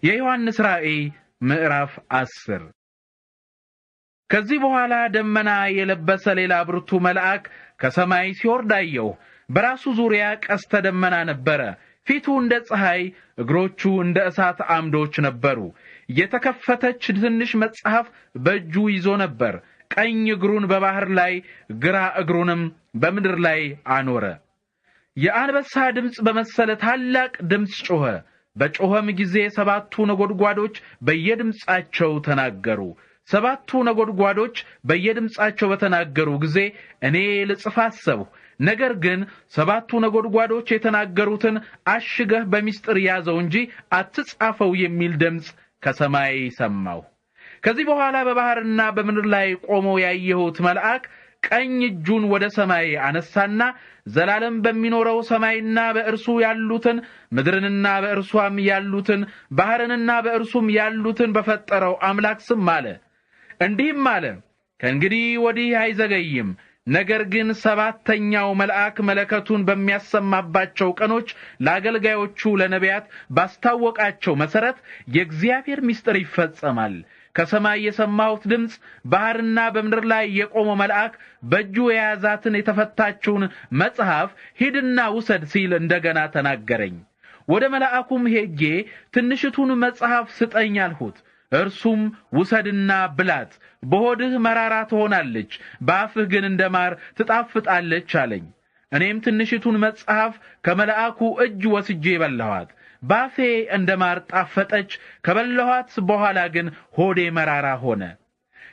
የዮሐንስ ራእይ ምዕራፍ 10 ከዚህ በኋላ ደመና የለበሰ ሌላ ብርቱ መልአክ ከሰማይ ሲወርድ አየሁ። በራሱ ዙሪያ ቀስተ ደመና ነበረ። ፊቱ እንደ ፀሐይ፣ እግሮቹ እንደ እሳት አምዶች ነበሩ። የተከፈተች ትንሽ መጽሐፍ በእጁ ይዞ ነበር። ቀኝ እግሩን በባህር ላይ፣ ግራ እግሩንም በምድር ላይ አኖረ። የአንበሳ ድምፅ በመሰለ ታላቅ ድምፅ ጮኸ። በጮኸም ጊዜ 7ቱ ነጎድጓዶች በየድምፃቸው ተናገሩ። 7ቱ ነጎድጓዶች በየድምፃቸው በተናገሩ ጊዜ እኔ ልጽፍ አሰብሁ። ነገር ግን 7ቱ ነጎድጓዶች የተናገሩትን አሽገህ በሚስጥር ያዘው እንጂ አትጻፈው የሚል ድምፅ ከሰማይ ሰማሁ። ከዚህ በኋላ በባህርና በምድር ላይ ቆሞ ያየሁት መልአክ ቀኝ እጁን ወደ ሰማይ አነሳና ዘላለም በሚኖረው ሰማይና በእርሱ ያሉትን ምድርንና በእርሷም ያሉትን ባህርንና በእርሱም ያሉትን በፈጠረው አምላክ ስም አለ። እንዲህም አለ፣ ከእንግዲህ ወዲህ አይዘገይም። ነገር ግን 7ኛው መልአክ መለከቱን በሚያሰማባቸው ቀኖች ለአገልጋዮቹ ለነቢያት ባስታወቃቸው መሰረት የእግዚአብሔር ምስጢር ይፈጸማል። ከሰማይ የሰማሁት ድምፅ ባህርና በምድር ላይ የቆመው መልአክ በእጁ የያዛትን የተፈታችውን መጽሐፍ ሂድና ውሰድ ሲል እንደገና ተናገረኝ። ወደ መልአኩም ሄጄ ትንሽቱን መጽሐፍ ስጠኝ አልሁት። እርሱም ውሰድና ብላት፣ በሆድህ መራራ ትሆናለች፣ በአፍህ ግን እንደ ማር ትጣፍጣለች አለኝ። እኔም ትንሽቱን መጽሐፍ ከመልአኩ እጅ ወስጄ በላኋት። ባፌ እንደ ማር ጣፈጠች። ከበላኋት በኋላ ግን ሆዴ መራራ ሆነ።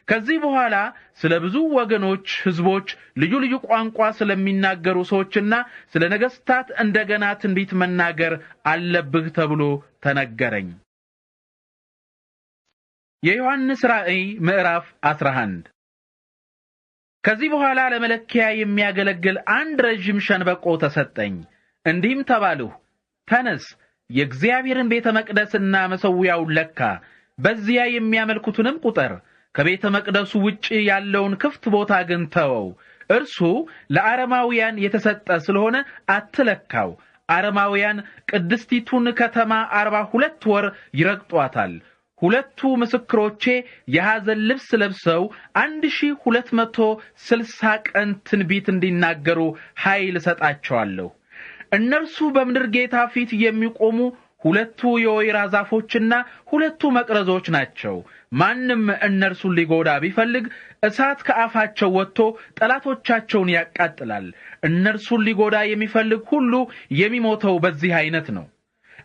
ከዚህ በኋላ ስለ ብዙ ወገኖች፣ ሕዝቦች፣ ልዩ ልዩ ቋንቋ ስለሚናገሩ ሰዎችና ስለ ነገሥታት እንደገና ትንቢት መናገር አለብህ ተብሎ ተነገረኝ። የዮሐንስ ራእይ ምዕራፍ 11። ከዚህ በኋላ ለመለኪያ የሚያገለግል አንድ ረጅም ሸንበቆ ተሰጠኝ። እንዲህም ተባልሁ፣ ተነስ፣ የእግዚአብሔርን ቤተ መቅደስና መሠዊያውን ለካ፣ በዚያ የሚያመልኩትንም ቁጠር። ከቤተ መቅደሱ ውጪ ያለውን ክፍት ቦታ ግን ተወው። እርሱ ለአረማውያን የተሰጠ ስለሆነ አትለካው። አረማውያን ቅድስቲቱን ከተማ 42 ወር ይረግጧታል። 2 ምስክሮቼ የሐዘን ልብስ ለብሰው 1260 ቀን ትንቢት እንዲናገሩ ኃይል እሰጣቸዋለሁ። እነርሱ በምድር ጌታ ፊት የሚቆሙ 2 የወይራ ዛፎችና 2 መቅረዞች ናቸው። ማንም እነርሱን ሊጎዳ ቢፈልግ እሳት ከአፋቸው ወጥቶ ጠላቶቻቸውን ያቃጥላል። እነርሱን ሊጎዳ የሚፈልግ ሁሉ የሚሞተው በዚህ አይነት ነው።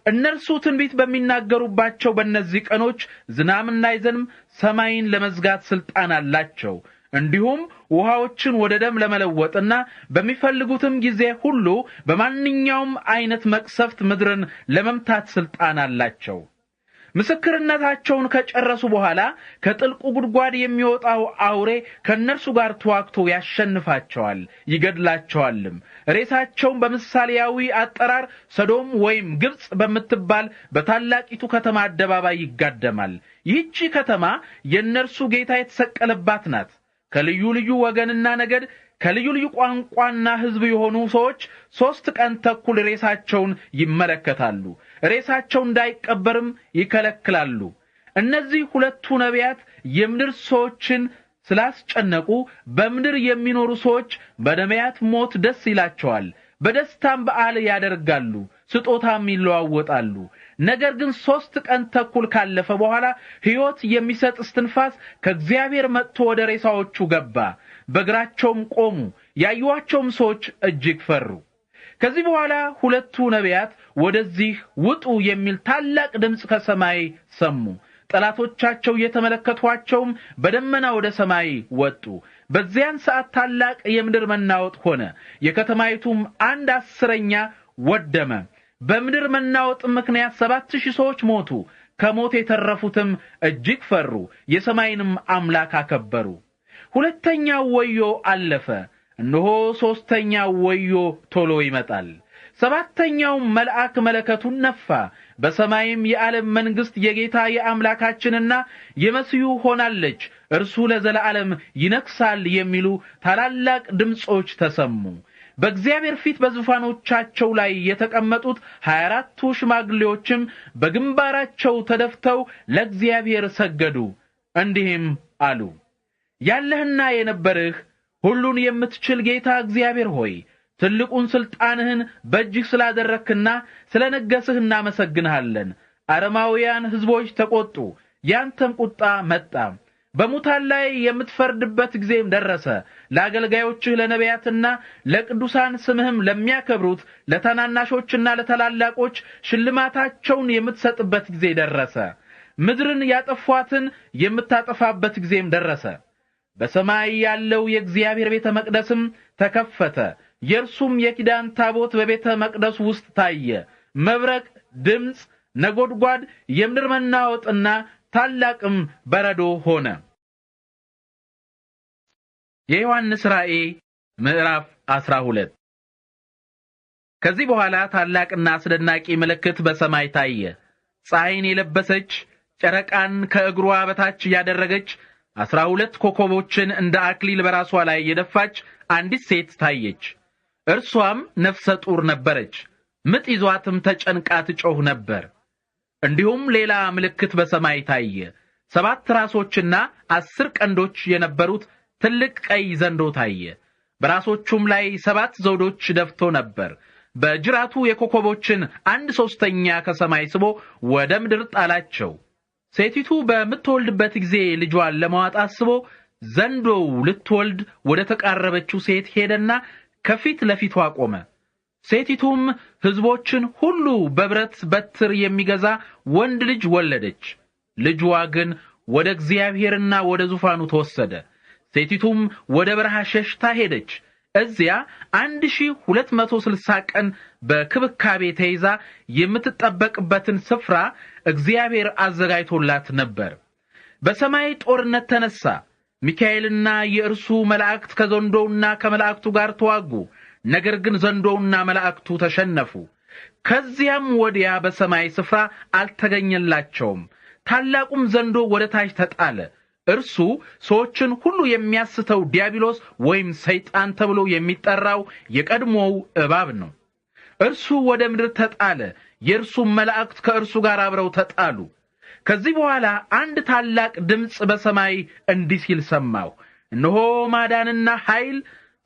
እነርሱ ትንቢት በሚናገሩባቸው በእነዚህ ቀኖች ዝናብ እንዳይዘንብ ሰማይን ለመዝጋት ሥልጣን አላቸው። እንዲሁም ውሃዎችን ወደ ደም ለመለወጥና በሚፈልጉትም ጊዜ ሁሉ በማንኛውም አይነት መቅሰፍት ምድርን ለመምታት ሥልጣን አላቸው። ምስክርነታቸውን ከጨረሱ በኋላ ከጥልቁ ጉድጓድ የሚወጣው አውሬ ከእነርሱ ጋር ተዋግቶ ያሸንፋቸዋል፣ ይገድላቸዋልም። ሬሳቸውን በምሳሌያዊ አጠራር ሰዶም ወይም ግብጽ በምትባል በታላቂቱ ከተማ አደባባይ ይጋደማል። ይህች ከተማ የእነርሱ ጌታ የተሰቀለባት ናት። ከልዩ ልዩ ወገንና ነገድ፣ ከልዩ ልዩ ቋንቋና ሕዝብ የሆኑ ሰዎች 3 ቀን ተኩል ሬሳቸውን ይመለከታሉ። ሬሳቸው እንዳይቀበርም ይከለክላሉ። እነዚህ 2 ነቢያት የምድር ሰዎችን ስላስጨነቁ በምድር የሚኖሩ ሰዎች በነቢያት ሞት ደስ ይላቸዋል። በደስታም በዓል ያደርጋሉ፣ ስጦታም ይለዋወጣሉ። ነገር ግን 3 ቀን ተኩል ካለፈ በኋላ ሕይወት የሚሰጥ እስትንፋስ ከእግዚአብሔር መጥቶ ወደ ሬሳዎቹ ገባ። በእግራቸውም ቆሙ። ያዩዋቸውም ሰዎች እጅግ ፈሩ። ከዚህ በኋላ 2 ነቢያት ወደዚህ ውጡ የሚል ታላቅ ድምፅ ከሰማይ ሰሙ። ጠላቶቻቸው የተመለከቷቸውም በደመና ወደ ሰማይ ወጡ። በዚያን ሰዓት ታላቅ የምድር መናወጥ ሆነ። የከተማይቱም 1/10 ወደመ። በምድር መናወጥ ምክንያት 7000 ሰዎች ሞቱ። ከሞት የተረፉትም እጅግ ፈሩ፣ የሰማይንም አምላክ አከበሩ። 2ኛው ወዮ አለፈ። እነሆ 3ኛው ወዮ ቶሎ ይመጣል። 7ኛው መልአክ መለከቱን ነፋ። በሰማይም የዓለም መንግስት የጌታ የአምላካችንና የመሲሁ ሆናለች፣ እርሱ ለዘላለም ይነግሣል የሚሉ ታላላቅ ድምጾች ተሰሙ። በእግዚአብሔር ፊት በዙፋኖቻቸው ላይ የተቀመጡት 24ቱ ሽማግሌዎችም በግንባራቸው ተደፍተው ለእግዚአብሔር ሰገዱ፣ እንዲህም አሉ። ያለህና የነበርህ ሁሉን የምትችል ጌታ እግዚአብሔር ሆይ ትልቁን ስልጣንህን በእጅህ ስላደረክና ስለነገስህ እናመሰግንሃለን። አረማውያን ሕዝቦች ተቆጡ፣ ያንተም ቁጣ መጣ። በሙታን ላይ የምትፈርድበት ጊዜም ደረሰ። ለአገልጋዮችህ ለነቢያትና ለቅዱሳን ስምህም ለሚያከብሩት ለታናናሾችና ለታላላቆች ሽልማታቸውን የምትሰጥበት ጊዜ ደረሰ። ምድርን ያጠፏትን የምታጠፋበት ጊዜም ደረሰ። በሰማይ ያለው የእግዚአብሔር ቤተ መቅደስም ተከፈተ። የእርሱም የኪዳን ታቦት በቤተ መቅደሱ ውስጥ ታየ። መብረቅ፣ ድምፅ፣ ነጎድጓድ፣ የምድር መናወጥና ታላቅም በረዶ ሆነ። የዮሐንስ ራእይ ምዕራፍ 12። ከዚህ በኋላ ታላቅና አስደናቂ ምልክት በሰማይ ታየ። ፀሐይን የለበሰች ጨረቃን ከእግሯ በታች ያደረገች 12 ኮከቦችን እንደ አክሊል በራሷ ላይ የደፋች አንዲት ሴት ታየች። እርሷም ነፍሰ ጡር ነበረች። ምጥ ይዟትም ተጨንቃ ትጮህ ነበር። እንዲሁም ሌላ ምልክት በሰማይ ታየ። 7 ራሶችና 10 ቀንዶች የነበሩት ትልቅ ቀይ ዘንዶ ታየ። በራሶቹም ላይ 7 ዘውዶች ደፍቶ ነበር። በጅራቱ የኮከቦችን 1/3 ከሰማይ ስቦ ወደ ምድር ጣላቸው። ሴቲቱ በምትወልድበት ጊዜ ልጇን ለማዋጥ አስቦ ዘንዶው ልትወልድ ወደ ተቃረበችው ሴት ሄደና ከፊት ለፊቷ ቆመ። ሴቲቱም ሕዝቦችን ሁሉ በብረት በትር የሚገዛ ወንድ ልጅ ወለደች። ልጇ ግን ወደ እግዚአብሔርና ወደ ዙፋኑ ተወሰደ። ሴቲቱም ወደ በረሃ ሸሽታ ሄደች። እዚያ 1260 ቀን በክብካቤ ተይዛ የምትጠበቅበትን ስፍራ እግዚአብሔር አዘጋጅቶላት ነበር። በሰማይ ጦርነት ተነሳ። ሚካኤልና የእርሱ መላእክት ከዘንዶውና ከመላእክቱ ጋር ተዋጉ። ነገር ግን ዘንዶውና መላእክቱ ተሸነፉ። ከዚያም ወዲያ በሰማይ ስፍራ አልተገኘላቸውም። ታላቁም ዘንዶ ወደ ታች ተጣለ። እርሱ ሰዎችን ሁሉ የሚያስተው ዲያብሎስ ወይም ሰይጣን ተብሎ የሚጠራው የቀድሞው እባብ ነው። እርሱ ወደ ምድር ተጣለ። የእርሱም መላእክት ከእርሱ ጋር አብረው ተጣሉ። ከዚህ በኋላ አንድ ታላቅ ድምፅ በሰማይ እንዲህ ሲል ሰማሁ። እነሆ ማዳንና ኃይል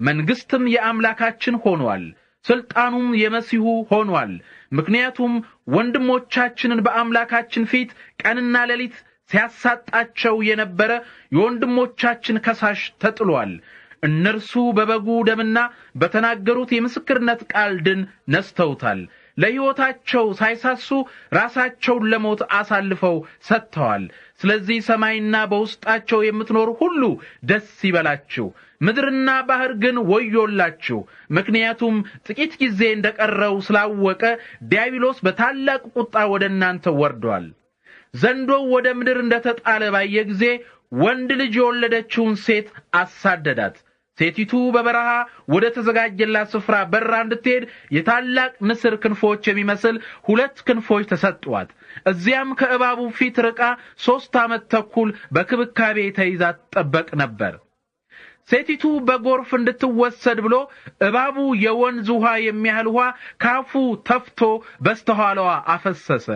መንግስትም የአምላካችን ሆኗል፣ ስልጣኑም የመሲሁ ሆኗል። ምክንያቱም ወንድሞቻችንን በአምላካችን ፊት ቀንና ሌሊት ሲያሳጣቸው የነበረ የወንድሞቻችን ከሳሽ ተጥሏል። እነርሱ በበጉ ደምና በተናገሩት የምስክርነት ቃል ድል ነስተውታል። ለሕይወታቸው ሳይሳሱ ራሳቸውን ለሞት አሳልፈው ሰጥተዋል። ስለዚህ ሰማይና በውስጣቸው የምትኖሩ ሁሉ ደስ ይበላችሁ፣ ምድርና ባህር ግን ወዮላችሁ። ምክንያቱም ጥቂት ጊዜ እንደቀረው ስላወቀ ዲያብሎስ በታላቅ ቁጣ ወደ እናንተ ወርዷል። ዘንዶው ወደ ምድር እንደተጣለ ባየ ጊዜ ወንድ ልጅ የወለደችውን ሴት አሳደዳት። ሴቲቱ በበረሃ ወደ ተዘጋጀላት ስፍራ በራ እንድትሄድ የታላቅ ንስር ክንፎች የሚመስል 2 ክንፎች ተሰጧት። እዚያም ከእባቡ ፊት ርቃ 3 ዓመት ተኩል በክብካቤ ተይዛ ትጠበቅ ነበር። ሴቲቱ በጎርፍ እንድትወሰድ ብሎ እባቡ የወንዝ ውሃ የሚያህል ውሃ ካፉ ተፍቶ በስተኋላዋ አፈሰሰ።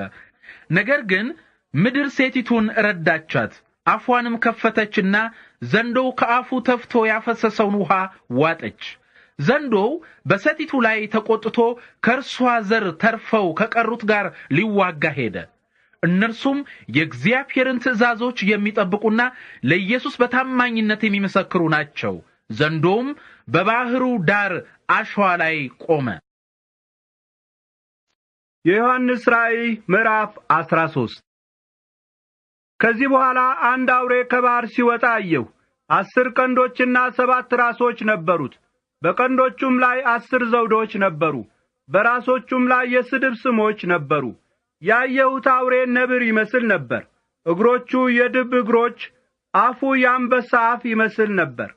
ነገር ግን ምድር ሴቲቱን ረዳቻት። አፏንም ከፈተችና ዘንዶው ከአፉ ተፍቶ ያፈሰሰውን ውሃ ዋጠች። ዘንዶው በሴቲቱ ላይ ተቆጥቶ ከእርሷ ዘር ተርፈው ከቀሩት ጋር ሊዋጋ ሄደ። እነርሱም የእግዚአብሔርን ትእዛዞች የሚጠብቁና ለኢየሱስ በታማኝነት የሚመሰክሩ ናቸው። ዘንዶውም በባህሩ ዳር አሸዋ ላይ ቆመ። የዮሐንስ ራእይ ምዕራፍ 13። ከዚህ በኋላ አንድ አውሬ ከባሕር ሲወጣ አየሁ። 10 ቀንዶችና 7 ራሶች ነበሩት። በቀንዶቹም ላይ 10 ዘውዶች ነበሩ። በራሶቹም ላይ የስድብ ስሞች ነበሩ። ያየሁት አውሬ ነብር ይመስል ነበር። እግሮቹ የድብ እግሮች፣ አፉ የአንበሳ አፍ ይመስል ነበር።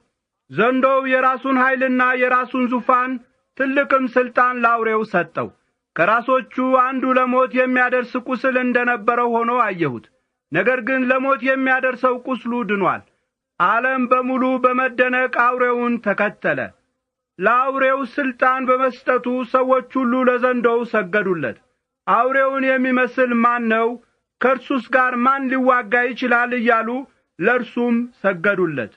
ዘንዶው የራሱን ኃይልና የራሱን ዙፋን ትልቅም ሥልጣን ለአውሬው ሰጠው። ከራሶቹ አንዱ ለሞት የሚያደርስ ቁስል እንደነበረው ሆኖ አየሁት። ነገር ግን ለሞት የሚያደርሰው ቁስሉ ድኗል። ዓለም በሙሉ በመደነቅ አውሬውን ተከተለ። ለአውሬው ሥልጣን በመስጠቱ ሰዎች ሁሉ ለዘንዶው ሰገዱለት። አውሬውን የሚመስል ማን ነው? ከእርሱስ ጋር ማን ሊዋጋ ይችላል? እያሉ ለእርሱም ሰገዱለት።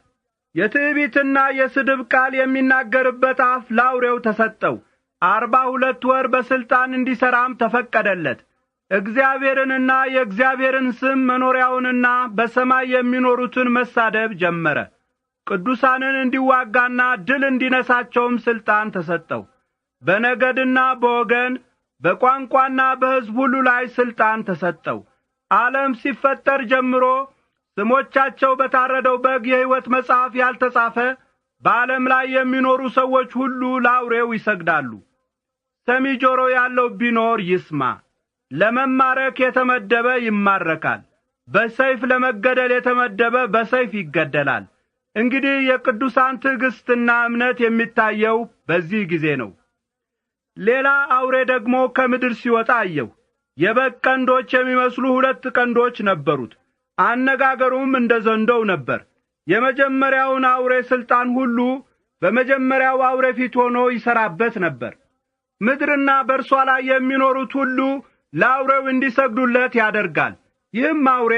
የትዕቢትና የስድብ ቃል የሚናገርበት አፍ ለአውሬው ተሰጠው። 42 ወር በስልጣን እንዲሠራም ተፈቀደለት። እግዚአብሔርንና የእግዚአብሔርን ስም መኖሪያውንና በሰማይ የሚኖሩትን መሳደብ ጀመረ። ቅዱሳንን እንዲዋጋና ድል እንዲነሳቸውም ስልጣን ተሰጠው። በነገድና በወገን በቋንቋና በሕዝብ ሁሉ ላይ ስልጣን ተሰጠው። ዓለም ሲፈጠር ጀምሮ ስሞቻቸው በታረደው በግ የሕይወት መጽሐፍ ያልተጻፈ በዓለም ላይ የሚኖሩ ሰዎች ሁሉ ለአውሬው ይሰግዳሉ። ሰሚ ጆሮ ያለው ቢኖር ይስማ። ለመማረክ የተመደበ ይማረካል፣ በሰይፍ ለመገደል የተመደበ በሰይፍ ይገደላል። እንግዲህ የቅዱሳን ትዕግስትና እምነት የሚታየው በዚህ ጊዜ ነው። ሌላ አውሬ ደግሞ ከምድር ሲወጣ አየሁ። የበግ ቀንዶች የሚመስሉ 2 ቀንዶች ነበሩት። አነጋገሩም እንደ ዘንዶው ነበር። የመጀመሪያውን አውሬ ስልጣን ሁሉ በመጀመሪያው አውሬ ፊት ሆኖ ይሰራበት ነበር። ምድርና በእርሷ ላይ የሚኖሩት ሁሉ ለአውሬው እንዲሰግዱለት ያደርጋል። ይህም አውሬ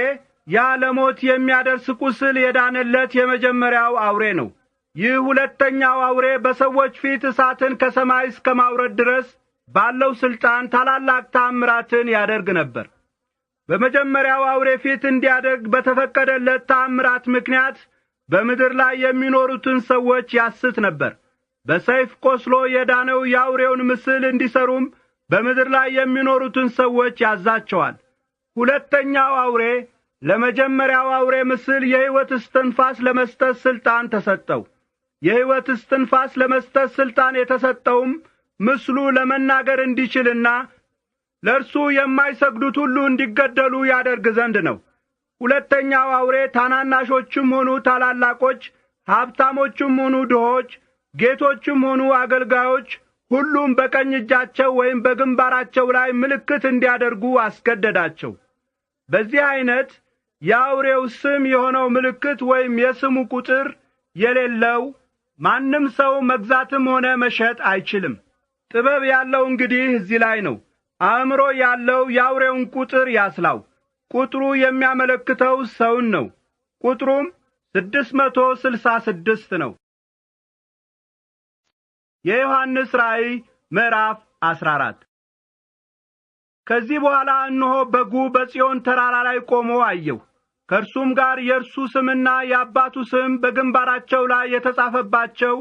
ያለሞት የሚያደርስ ቁስል የዳነለት የመጀመሪያው አውሬ ነው። ይህ ሁለተኛው አውሬ በሰዎች ፊት እሳትን ከሰማይ እስከ ማውረድ ድረስ ባለው ስልጣን ታላላቅ ተአምራትን ያደርግ ነበር። በመጀመሪያው አውሬ ፊት እንዲያደርግ በተፈቀደለት ተአምራት ምክንያት በምድር ላይ የሚኖሩትን ሰዎች ያስት ነበር። በሰይፍ ቆስሎ የዳነው የአውሬውን ምስል እንዲሰሩም በምድር ላይ የሚኖሩትን ሰዎች ያዛቸዋል። ሁለተኛው አውሬ ለመጀመሪያው አውሬ ምስል የሕይወት እስትንፋስ ለመስጠት ስልጣን ተሰጠው። የሕይወት እስትንፋስ ለመስጠት ስልጣን የተሰጠውም ምስሉ ለመናገር እንዲችልና ለእርሱ የማይሰግዱት ሁሉ እንዲገደሉ ያደርግ ዘንድ ነው። ሁለተኛው አውሬ ታናናሾችም ሆኑ ታላላቆች፣ ሀብታሞችም ሆኑ ድሆች፣ ጌቶችም ሆኑ አገልጋዮች ሁሉም በቀኝ እጃቸው ወይም በግንባራቸው ላይ ምልክት እንዲያደርጉ አስገደዳቸው። በዚህ አይነት የአውሬው ስም የሆነው ምልክት ወይም የስሙ ቁጥር የሌለው ማንም ሰው መግዛትም ሆነ መሸጥ አይችልም። ጥበብ ያለው እንግዲህ እዚህ ላይ ነው። አእምሮ ያለው የአውሬውን ቁጥር ያስላው። ቁጥሩ የሚያመለክተው ሰውን ነው። ቁጥሩም 666 ነው። የዮሐንስ ራእይ ምዕራፍ 14። ከዚህ በኋላ እነሆ በጉ በጽዮን ተራራ ላይ ቆሞ አየሁ። ከእርሱም ጋር የእርሱ ስምና የአባቱ ስም በግንባራቸው ላይ የተጻፈባቸው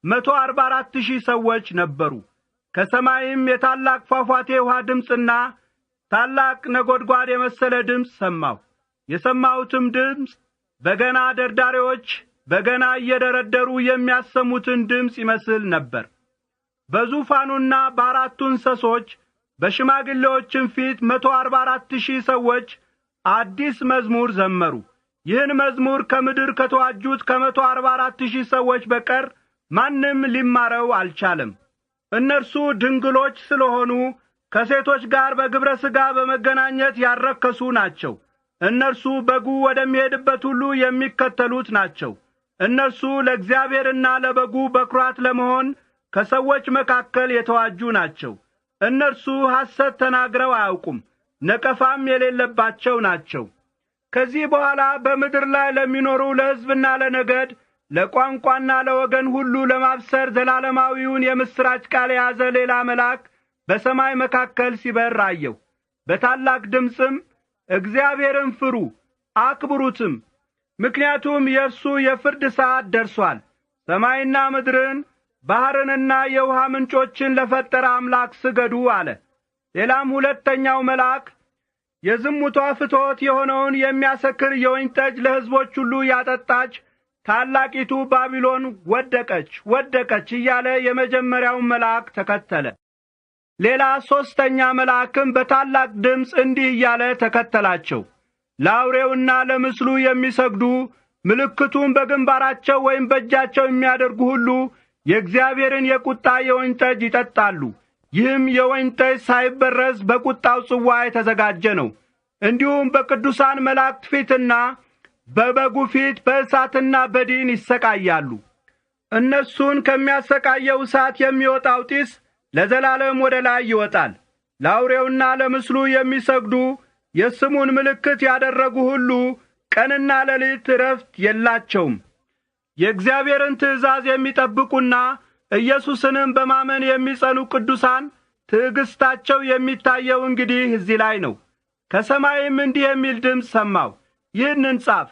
144,000 ሰዎች ነበሩ። ከሰማይም የታላቅ ፏፏቴ ውሃ ድምፅና ታላቅ ነጎድጓድ የመሰለ ድምፅ ሰማሁ። የሰማሁትም ድምፅ በገና ደርዳሪዎች በገና እየደረደሩ የሚያሰሙትን ድምፅ ይመስል ነበር። በዙፋኑና በአራቱ እንስሶች በሽማግሌዎችም ፊት 144,000 ሰዎች አዲስ መዝሙር ዘመሩ። ይህን መዝሙር ከምድር ከተዋጁት ከ144,000 ሰዎች በቀር ማንም ሊማረው አልቻለም። እነርሱ ድንግሎች ስለሆኑ ከሴቶች ጋር በግብረ ሥጋ በመገናኘት ያረከሱ ናቸው። እነርሱ በጉ ወደሚሄድበት ሁሉ የሚከተሉት ናቸው። እነርሱ ለእግዚአብሔርና ለበጉ በኵራት ለመሆን ከሰዎች መካከል የተዋጁ ናቸው። እነርሱ ሐሰት ተናግረው አያውቁም፣ ነቀፋም የሌለባቸው ናቸው። ከዚህ በኋላ በምድር ላይ ለሚኖሩ ለሕዝብና ለነገድ ለቋንቋና ለወገን ሁሉ ለማብሰር ዘላለማዊውን የምሥራች ቃል የያዘ ሌላ መልአክ በሰማይ መካከል ሲበር አየሁ። በታላቅ ድምፅም እግዚአብሔርን ፍሩ አክብሩትም፣ ምክንያቱም የእርሱ የፍርድ ሰዓት ደርሷል። ሰማይና ምድርን ባሕርንና የውሃ ምንጮችን ለፈጠረ አምላክ ስገዱ አለ። ሌላም ሁለተኛው መልአክ የዝሙቷ ፍትወት የሆነውን የሚያሰክር የወይን ጠጅ ለሕዝቦች ሁሉ ያጠጣች ታላቂቱ ባቢሎን ወደቀች እያለ የመጀመሪያውን መልአክ ተከተለ። ሌላ ሦስተኛ መልአክም በታላቅ ድምፅ እንዲህ እያለ ተከተላቸው። ለአውሬውና ለምስሉ የሚሰግዱ ምልክቱን በግንባራቸው ወይም በእጃቸው የሚያደርጉ ሁሉ የእግዚአብሔርን የቁጣ የወይን ጠጅ ይጠጣሉ። ይህም የወይን ጠጅ ሳይበረዝ በቁጣው ጽዋ የተዘጋጀ ነው። እንዲሁም በቅዱሳን መላእክት ፊትና በበጉ ፊት በእሳትና በዲን ይሰቃያሉ። እነሱን ከሚያሰቃየው እሳት የሚወጣው ጢስ ለዘላለም ወደ ላይ ይወጣል። ለአውሬውና ለምስሉ የሚሰግዱ የስሙን ምልክት ያደረጉ ሁሉ ቀንና ሌሊት ዕረፍት የላቸውም። የእግዚአብሔርን ትእዛዝ የሚጠብቁና ኢየሱስንም በማመን የሚጸኑ ቅዱሳን ትዕግስታቸው የሚታየው እንግዲህ እዚህ ላይ ነው። ከሰማይም እንዲህ የሚል ድምፅ ሰማሁ፣ ይህንን ጻፍ፣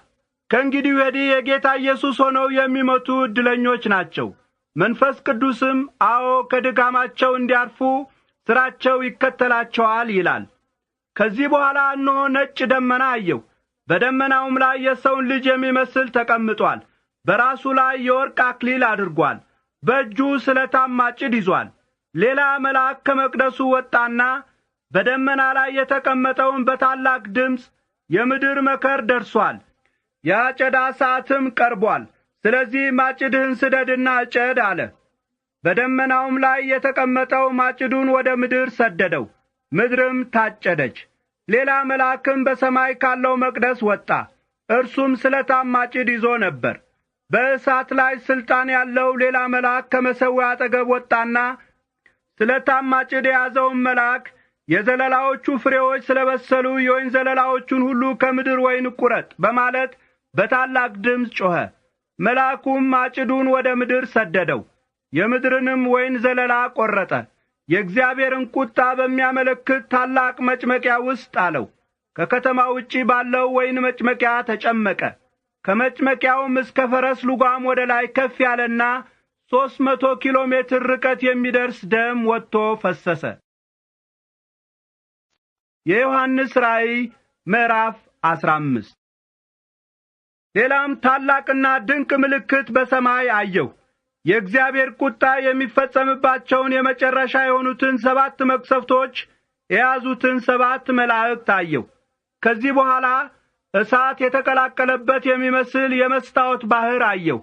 ከእንግዲህ ወዲህ የጌታ ኢየሱስ ሆነው የሚሞቱ ዕድለኞች ናቸው። መንፈስ ቅዱስም አዎ ከድካማቸው እንዲያርፉ ሥራቸው ይከተላቸዋል ይላል። ከዚህ በኋላ እነሆ ነጭ ደመና አየሁ። በደመናውም ላይ የሰውን ልጅ የሚመስል ተቀምጧል። በራሱ ላይ የወርቅ አክሊል አድርጓል። በእጁ ስለታም ማጭድ ይዟል። ሌላ መልአክ ከመቅደሱ ወጣና በደመና ላይ የተቀመጠውን በታላቅ ድምፅ የምድር መከር ደርሷል፣ የአጨዳ ሰዓትም ቀርቧል፣ ስለዚህ ማጭድህን ስደድና እጨድ አለ። በደመናውም ላይ የተቀመጠው ማጭዱን ወደ ምድር ሰደደው፣ ምድርም ታጨደች። ሌላ መልአክም በሰማይ ካለው መቅደስ ወጣ። እርሱም ስለታም ማጭድ ይዞ ነበር። በእሳት ላይ ሥልጣን ያለው ሌላ መልአክ ከመሠዊያው አጠገብ ወጣና ስለታም ማጭድ የያዘውን መልአክ የዘለላዎቹ ፍሬዎች ስለበሰሉ የወይን ዘለላዎቹን ሁሉ ከምድር ወይን ቁረጥ በማለት በታላቅ ድምፅ ጮኸ። መልአኩም ማጭዱን ወደ ምድር ሰደደው፣ የምድርንም ወይን ዘለላ ቈረጠ። የእግዚአብሔርን ቁጣ በሚያመለክት ታላቅ መጭመቂያ ውስጥ አለው። ከከተማ ውጪ ባለው ወይን መጭመቂያ ተጨመቀ። ከመጭመቂያውም እስከ ፈረስ ልጓም ወደ ላይ ከፍ ያለና 300 ኪሎ ሜትር ርቀት የሚደርስ ደም ወጥቶ ፈሰሰ። የዮሐንስ ራእይ ምዕራፍ 15። ሌላም ታላቅና ድንቅ ምልክት በሰማይ አየሁ። የእግዚአብሔር ቁጣ የሚፈጸምባቸውን የመጨረሻ የሆኑትን 7 መቅሰፍቶች የያዙትን 7 መላእክት አየሁ። ከዚህ በኋላ እሳት የተቀላቀለበት የሚመስል የመስታወት ባህር አየሁ።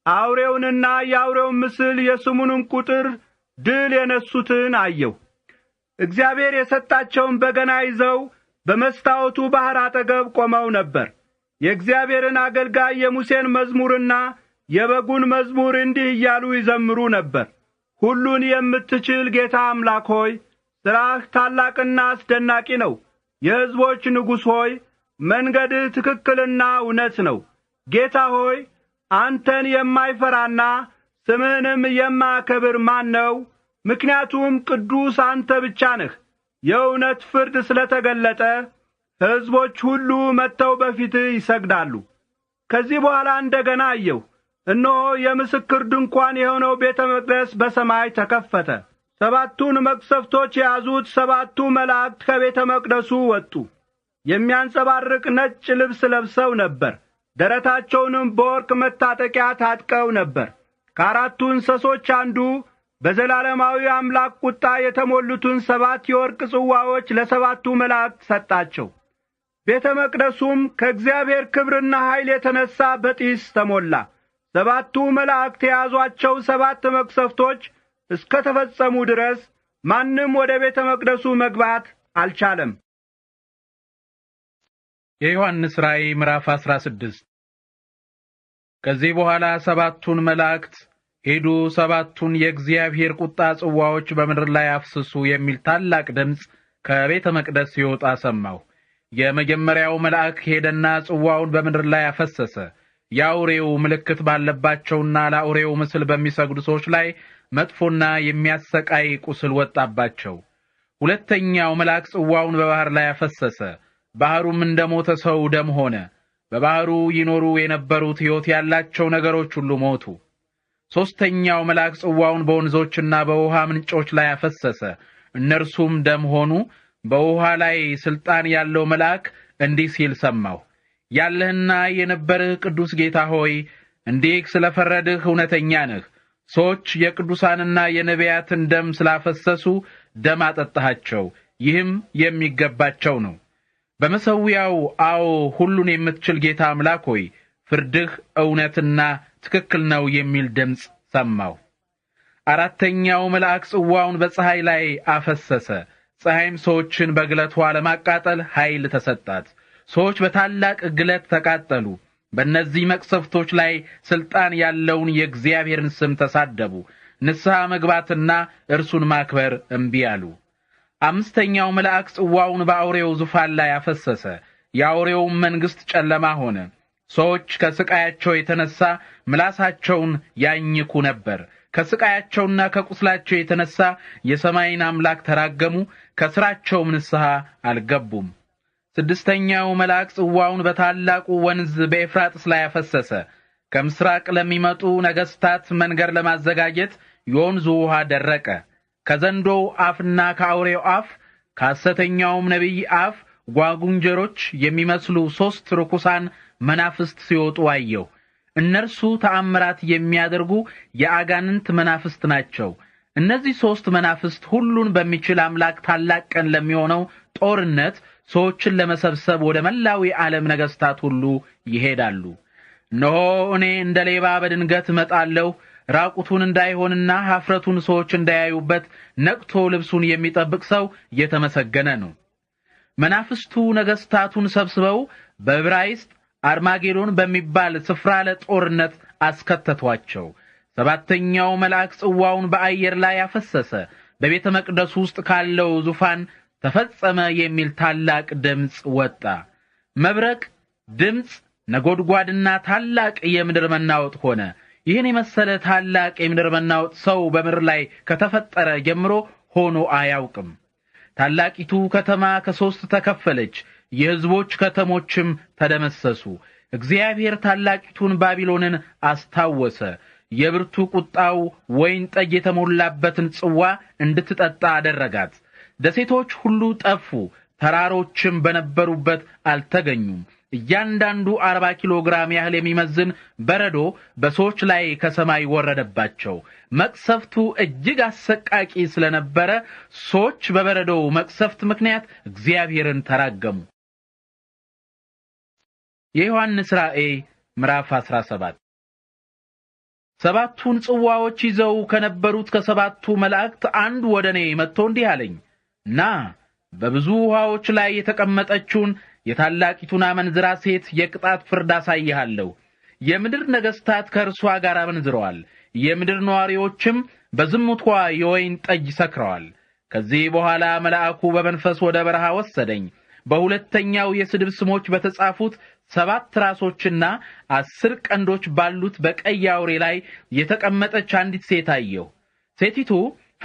አውሬውንና የአውሬውን ምስል የስሙንም ቁጥር ድል የነሱትን አየሁ። እግዚአብሔር የሰጣቸውን በገና ይዘው በመስታወቱ ባህር አጠገብ ቆመው ነበር። የእግዚአብሔርን አገልጋይ የሙሴን መዝሙርና የበጉን መዝሙር እንዲህ እያሉ ይዘምሩ ነበር። ሁሉን የምትችል ጌታ አምላክ ሆይ፣ ሥራህ ታላቅና አስደናቂ ነው። የሕዝቦች ንጉሥ ሆይ፣ መንገድህ ትክክልና እውነት ነው። ጌታ ሆይ፣ አንተን የማይፈራና ስምህንም የማያከብር ማን ነው? ምክንያቱም ቅዱስ አንተ ብቻ ነህ። የእውነት ፍርድ ስለተገለጠ ሕዝቦች ሁሉ መጥተው በፊትህ ይሰግዳሉ። ከዚህ በኋላ እንደገና አየሁ። እነሆ የምስክር ድንኳን የሆነው ቤተ መቅደስ በሰማይ ተከፈተ። 7ቱን መቅሰፍቶች የያዙት 7ቱ መላእክት ከቤተ መቅደሱ ወጡ። የሚያንጸባርቅ ነጭ ልብስ ለብሰው ነበር። ደረታቸውንም በወርቅ መታጠቂያ ታጥቀው ነበር። ከአራቱ እንስሶች አንዱ በዘላለማዊ አምላክ ቁጣ የተሞሉትን 7 የወርቅ ጽዋዎች ለ7ቱ መላእክት ሰጣቸው። ቤተ መቅደሱም ከእግዚአብሔር ክብርና ኃይል የተነሣ በጢስ ተሞላ። 7ቱ መላእክት የያዟቸው 7 መቅሰፍቶች እስከ ተፈጸሙ ድረስ ማንም ወደ ቤተ መቅደሱ መግባት አልቻለም። የዮሐንስ ራእይ ምዕራፍ 16። ከዚህ በኋላ 7ቱን መላእክት ሄዱ፣ 7ቱን የእግዚአብሔር ቁጣ ጽዋዎች በምድር ላይ አፍስሱ የሚል ታላቅ ድምፅ ከቤተ መቅደስ ሲወጣ ሰማሁ። የመጀመሪያው መልአክ ሄደና ጽዋውን በምድር ላይ አፈሰሰ። የአውሬው ምልክት ባለባቸውና ለአውሬው ምስል በሚሰግዱ ሰዎች ላይ መጥፎና የሚያሰቃይ ቁስል ወጣባቸው። ሁለተኛው መልአክ ጽዋውን በባህር ላይ አፈሰሰ። ባህሩም እንደሞተ ሰው ደም ሆነ። በባህሩ ይኖሩ የነበሩት ሕይወት ያላቸው ነገሮች ሁሉ ሞቱ። ሦስተኛው መልአክ ጽዋውን በወንዞችና በውሃ ምንጮች ላይ አፈሰሰ። እነርሱም ደም ሆኑ። በውሃ ላይ ሥልጣን ያለው መልአክ እንዲህ ሲል ሰማሁ። ያለህና የነበርህ ቅዱስ ጌታ ሆይ፣ እንዲህ ስለፈረድህ እውነተኛ ነህ። ሰዎች የቅዱሳንና የነቢያትን ደም ስላፈሰሱ ደም አጠጣሃቸው። ይህም የሚገባቸው ነው። በመሠዊያው አዎ ሁሉን የምትችል ጌታ አምላክ ሆይ፣ ፍርድህ እውነትና ትክክል ነው የሚል ድምፅ ሰማሁ። አራተኛው መልአክ ጽዋውን በፀሐይ ላይ አፈሰሰ። ፀሐይም ሰዎችን በግለቷ ለማቃጠል ኃይል ተሰጣት። ሰዎች በታላቅ ግለት ተቃጠሉ። በእነዚህ መቅሰፍቶች ላይ ሥልጣን ያለውን የእግዚአብሔርን ስም ተሳደቡ። ንስሐ መግባትና እርሱን ማክበር እምቢ አሉ። አምስተኛው መልአክ ጽዋውን በአውሬው ዙፋን ላይ አፈሰሰ። የአውሬውም መንግሥት ጨለማ ሆነ። ሰዎች ከስቃያቸው የተነሳ ምላሳቸውን ያኝኩ ነበር። ከስቃያቸውና ከቁስላቸው የተነሳ የሰማይን አምላክ ተራገሙ፣ ከስራቸውም ንስሐ አልገቡም። ስድስተኛው መልአክ ጽዋውን በታላቁ ወንዝ በኤፍራጥስ ላይ አፈሰሰ። ከምስራቅ ለሚመጡ ነገስታት መንገድ ለማዘጋጀት የወንዙ ውሃ ደረቀ። ከዘንዶው አፍና ከአውሬው አፍ ከሐሰተኛውም ነቢይ አፍ ጓጉንጀሮች የሚመስሉ 3 ርኩሳን መናፍስት ሲወጡ አየሁ። እነርሱ ተአምራት የሚያደርጉ የአጋንንት መናፍስት ናቸው። እነዚህ 3 መናፍስት ሁሉን በሚችል አምላክ ታላቅ ቀን ለሚሆነው ጦርነት ሰዎችን ለመሰብሰብ ወደ መላው የዓለም ነገስታት ሁሉ ይሄዳሉ። እነሆ እኔ እንደ ሌባ በድንገት እመጣለሁ። ራቁቱን እንዳይሆንና ኀፍረቱን ሰዎች እንዳያዩበት ነቅቶ ልብሱን የሚጠብቅ ሰው የተመሰገነ ነው። መናፍስቱ ነገስታቱን ሰብስበው በዕብራይስጥ አርማጌዶን በሚባል ስፍራ ለጦርነት አስከተቷቸው። 7ኛው መልአክ ጽዋውን በአየር ላይ አፈሰሰ። በቤተ መቅደሱ ውስጥ ካለው ዙፋን ተፈጸመ የሚል ታላቅ ድምፅ ወጣ። መብረቅ ድምፅ፣ ነጎድጓድና ታላቅ የምድር መናወጥ ሆነ። ይህን የመሰለ ታላቅ የምድር መናወጥ ሰው በምድር ላይ ከተፈጠረ ጀምሮ ሆኖ አያውቅም። ታላቂቱ ከተማ ከ3 ተከፈለች፣ የሕዝቦች ከተሞችም ተደመሰሱ። እግዚአብሔር ታላቂቱን ባቢሎንን አስታወሰ። የብርቱ ቁጣው ወይን ጠጅ የተሞላበትን ጽዋ እንድትጠጣ አደረጋት። ደሴቶች ሁሉ ጠፉ፣ ተራሮችም በነበሩበት አልተገኙም። እያንዳንዱ 40 ኪሎ ግራም ያህል የሚመዝን በረዶ በሰዎች ላይ ከሰማይ ወረደባቸው። መቅሰፍቱ እጅግ አሰቃቂ ስለነበረ ሰዎች በበረዶው መቅሰፍት ምክንያት እግዚአብሔርን ተራገሙ። የዮሐንስ ራእይ ምዕራፍ 17። 7ቱን ጽዋዎች ይዘው ከነበሩት ከ7ቱ መላእክት አንዱ ወደ እኔ መጥቶ እንዲህ አለኝ፣ ና በብዙ ውሃዎች ላይ የተቀመጠችውን የታላቂቱን አመንዝራ ሴት የቅጣት ፍርድ አሳይሃለሁ። የምድር ነገስታት ከእርሷ ጋር አመንዝረዋል፣ የምድር ነዋሪዎችም በዝሙቷ የወይን ጠጅ ሰክረዋል። ከዚህ በኋላ መልአኩ በመንፈስ ወደ በረሃ ወሰደኝ። በሁለተኛው የስድብ ስሞች በተጻፉት 7 ራሶችና 10 ቀንዶች ባሉት በቀይ አውሬ ላይ የተቀመጠች አንዲት ሴት አየሁ። ሴቲቱ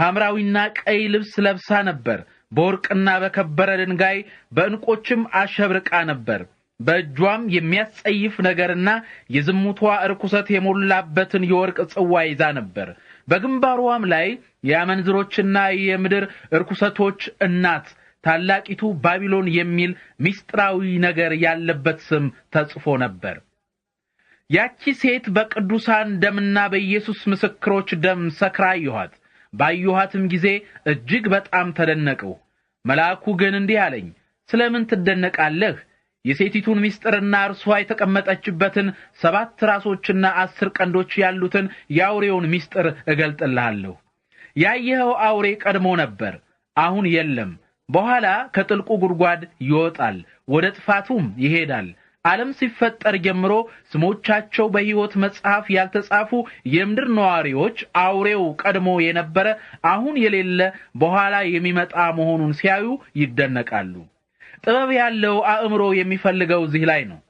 ሐምራዊና ቀይ ልብስ ለብሳ ነበር። በወርቅና በከበረ ድንጋይ በዕንቆችም አሸብርቃ ነበር። በእጇም የሚያስጸይፍ ነገርና የዝሙቷ ርኩሰት የሞላበትን የወርቅ ጽዋ ይዛ ነበር። በግንባሯም ላይ የአመንዝሮችና የምድር ርኩሰቶች እናት ታላቂቱ ባቢሎን የሚል ምስጢራዊ ነገር ያለበት ስም ተጽፎ ነበር። ያቺ ሴት በቅዱሳን ደምና በኢየሱስ ምስክሮች ደም ሰክራ አየኋት። ባየኋትም ጊዜ እጅግ በጣም ተደነቅሁ። መልአኩ ግን እንዲህ አለኝ፣ ስለምን ትደነቃለህ? የሴቲቱን ምስጢርና እርሷ የተቀመጠችበትን 7 ራሶችና 10 ቀንዶች ያሉትን የአውሬውን ምስጢር እገልጥልሃለሁ። ያየኸው አውሬ ቀድሞ ነበር፣ አሁን የለም። በኋላ ከጥልቁ ጉድጓድ ይወጣል፣ ወደ ጥፋቱም ይሄዳል። ዓለም ሲፈጠር ጀምሮ ስሞቻቸው በሕይወት መጽሐፍ ያልተጻፉ የምድር ነዋሪዎች አውሬው ቀድሞ የነበረ አሁን የሌለ በኋላ የሚመጣ መሆኑን ሲያዩ ይደነቃሉ። ጥበብ ያለው አእምሮ የሚፈልገው እዚህ ላይ ነው።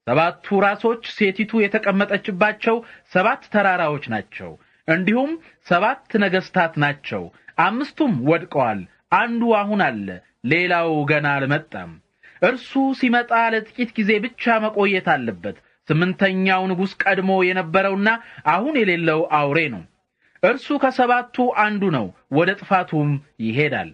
7ቱ ራሶች ሴቲቱ የተቀመጠችባቸው 7 ተራራዎች ናቸው። እንዲሁም 7 ነገስታት ናቸው። 5ቱም ወድቀዋል። አንዱ አሁን አለ፣ ሌላው ገና አልመጣም። እርሱ ሲመጣ ለጥቂት ጊዜ ብቻ መቆየት አለበት። 8ኛው ንጉሥ ቀድሞ የነበረውና አሁን የሌለው አውሬ ነው። እርሱ ከ7ቱ አንዱ ነው፣ ወደ ጥፋቱም ይሄዳል።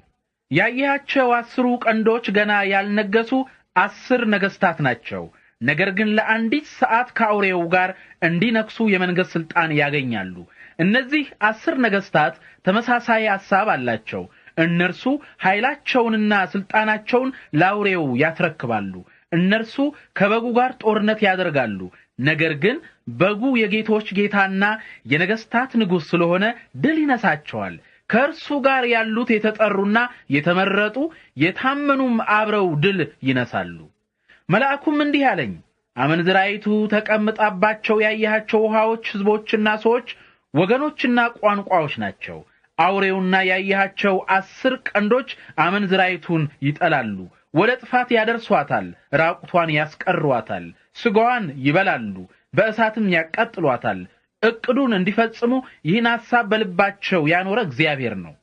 ያየሃቸው 10 ቀንዶች ገና ያልነገሱ 10 ነገስታት ናቸው። ነገር ግን ለአንዲት ሰዓት ከአውሬው ጋር እንዲነግሱ የመንገስ ስልጣን ያገኛሉ። እነዚህ 10 ነገስታት ተመሳሳይ ሐሳብ አላቸው። እነርሱ ኃይላቸውንና ስልጣናቸውን ለአውሬው ያስረክባሉ። እነርሱ ከበጉ ጋር ጦርነት ያደርጋሉ። ነገር ግን በጉ የጌቶች ጌታና የነገስታት ንጉሥ ስለሆነ ድል ይነሳቸዋል። ከእርሱ ጋር ያሉት የተጠሩና የተመረጡ የታመኑም አብረው ድል ይነሳሉ። መልአኩም እንዲህ አለኝ፣ አመንዝራይቱ ተቀምጣባቸው ያየሃቸው ውሃዎች ሕዝቦችና ሰዎች፣ ወገኖችና ቋንቋዎች ናቸው። አውሬውና ያየሃቸው 10 ቀንዶች አመንዝራይቱን ይጠላሉ፣ ወደ ጥፋት ያደርሷታል፣ ራቁቷን ያስቀሯታል። ስጋዋን ይበላሉ፣ በእሳትም ያቃጥሏታል። እቅዱን እንዲፈጽሙ ይህን ሐሳብ በልባቸው ያኖረ እግዚአብሔር ነው።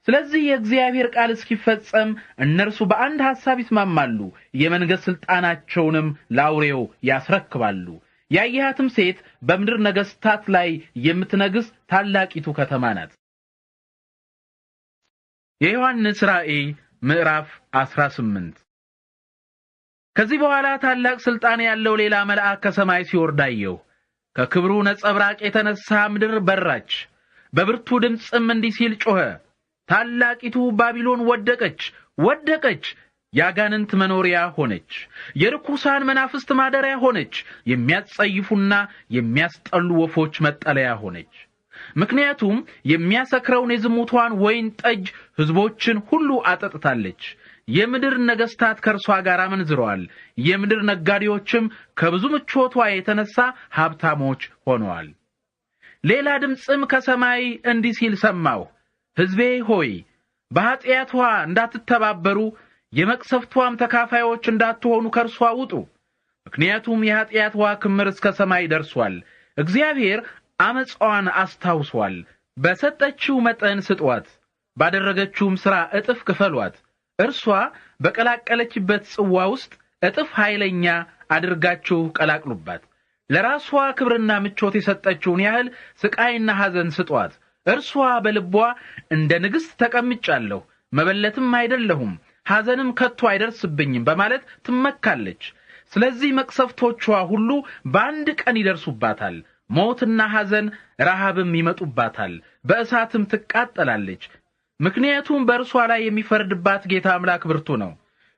ስለዚህ የእግዚአብሔር ቃል እስኪፈጸም እነርሱ በአንድ ሐሳብ ይስማማሉ፣ የመንገሥ ሥልጣናቸውንም ለአውሬው ያስረክባሉ። ያየሃትም ሴት በምድር ነገሥታት ላይ የምትነግስ ታላቂቱ ከተማ ናት። የዮሐንስ ራእይ ምዕራፍ 18። ከዚህ በኋላ ታላቅ ሥልጣን ያለው ሌላ መልአክ ከሰማይ ሲወርድ አየሁ። ከክብሩ ነጸብራቅ የተነሳ ምድር በራች። በብርቱ ድምፅም እንዲህ ሲል ጮኸ፣ ታላቂቱ ባቢሎን ወደቀች፣ ወደቀች! ያጋንንት መኖሪያ ሆነች፣ የርኩሳን መናፍስት ማደሪያ ሆነች፣ የሚያጸይፉና የሚያስጠሉ ወፎች መጠለያ ሆነች። ምክንያቱም የሚያሰክረውን የዝሙቷን ወይን ጠጅ ሕዝቦችን ሁሉ አጠጥታለች። የምድር ነገሥታት ከእርሷ ጋር አመንዝረዋል። የምድር ነጋዴዎችም ከብዙ ምቾቷ የተነሳ ሀብታሞች ሆነዋል። ሌላ ድምፅም ከሰማይ እንዲህ ሲል ሰማሁ፣ ሕዝቤ ሆይ በኃጢአቷ እንዳትተባበሩ የመቅሰፍቷም ተካፋዮች እንዳትሆኑ ከእርሷ ውጡ። ምክንያቱም የኃጢአትዋ ክምር እስከ ሰማይ ደርሷል። እግዚአብሔር አመፃዋን አስታውሷል። በሰጠችው መጠን ስጧት፣ ባደረገችውም ሥራ እጥፍ ክፈሏት። እርሷ በቀላቀለችበት ጽዋ ውስጥ እጥፍ ኃይለኛ አድርጋችሁ ቀላቅሉባት። ለራሷ ክብርና ምቾት የሰጠችውን ያህል ስቃይና ሐዘን ስጧት። እርሷ በልቧ እንደ ንግሥት ተቀምጫለሁ፣ መበለትም አይደለሁም፣ ሐዘንም ከቶ አይደርስብኝም በማለት ትመካለች። ስለዚህ መቅሰፍቶቿ ሁሉ በአንድ ቀን ይደርሱባታል። ሞትና ሐዘን ረሃብም ይመጡባታል፣ በእሳትም ትቃጠላለች። ምክንያቱም በእርሷ ላይ የሚፈርድባት ጌታ አምላክ ብርቱ ነው።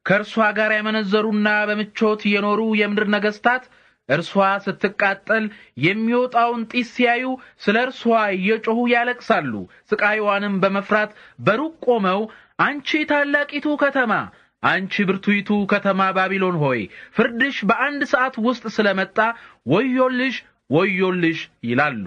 ከእርሷ ጋር ያመነዘሩና በምቾት የኖሩ የምድር ነገሥታት እርሷ ስትቃጠል የሚወጣውን ጢስ ሲያዩ ስለ እርሷ እየጮኹ ያለቅሳሉ። ስቃይዋንም በመፍራት በሩቅ ቆመው አንቺ ታላቂቱ ከተማ፣ አንቺ ብርቱይቱ ከተማ ባቢሎን ሆይ ፍርድሽ በአንድ ሰዓት ውስጥ ስለመጣ ወዮልሽ፣ ወዮልሽ ይላሉ።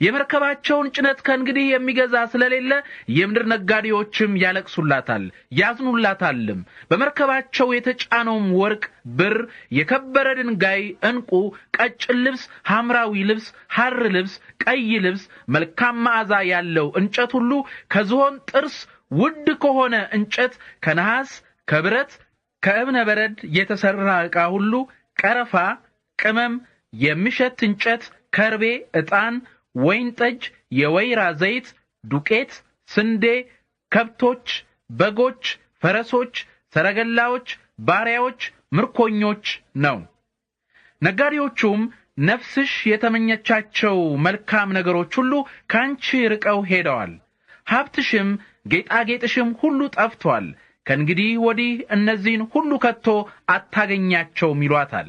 የመርከባቸውን ጭነት ከእንግዲህ የሚገዛ ስለሌለ የምድር ነጋዴዎችም ያለቅሱላታል፣ ያዝኑላታልም። በመርከባቸው የተጫነውም ወርቅ፣ ብር፣ የከበረ ድንጋይ፣ ዕንቁ፣ ቀጭን ልብስ፣ ሐምራዊ ልብስ፣ ሐር ልብስ፣ ቀይ ልብስ፣ መልካም መዓዛ ያለው እንጨት ሁሉ ከዝሆን ጥርስ ውድ ከሆነ እንጨት፣ ከነሐስ፣ ከብረት፣ ከእብነ በረድ የተሠራ ዕቃ ሁሉ፣ ቀረፋ፣ ቅመም፣ የሚሸት እንጨት፣ ከርቤ፣ ዕጣን፣ ወይን ጠጅ፣ የወይራ ዘይት፣ ዱቄት፣ ስንዴ፣ ከብቶች፣ በጎች፣ ፈረሶች፣ ሰረገላዎች፣ ባሪያዎች፣ ምርኮኞች ነው። ነጋዴዎቹም ነፍስሽ የተመኘቻቸው መልካም ነገሮች ሁሉ ካንቺ ርቀው ሄደዋል፣ ሀብትሽም ጌጣጌጥሽም ሁሉ ጠፍቷል፣ ከእንግዲህ ወዲህ እነዚህን ሁሉ ከቶ አታገኛቸውም ይሏታል።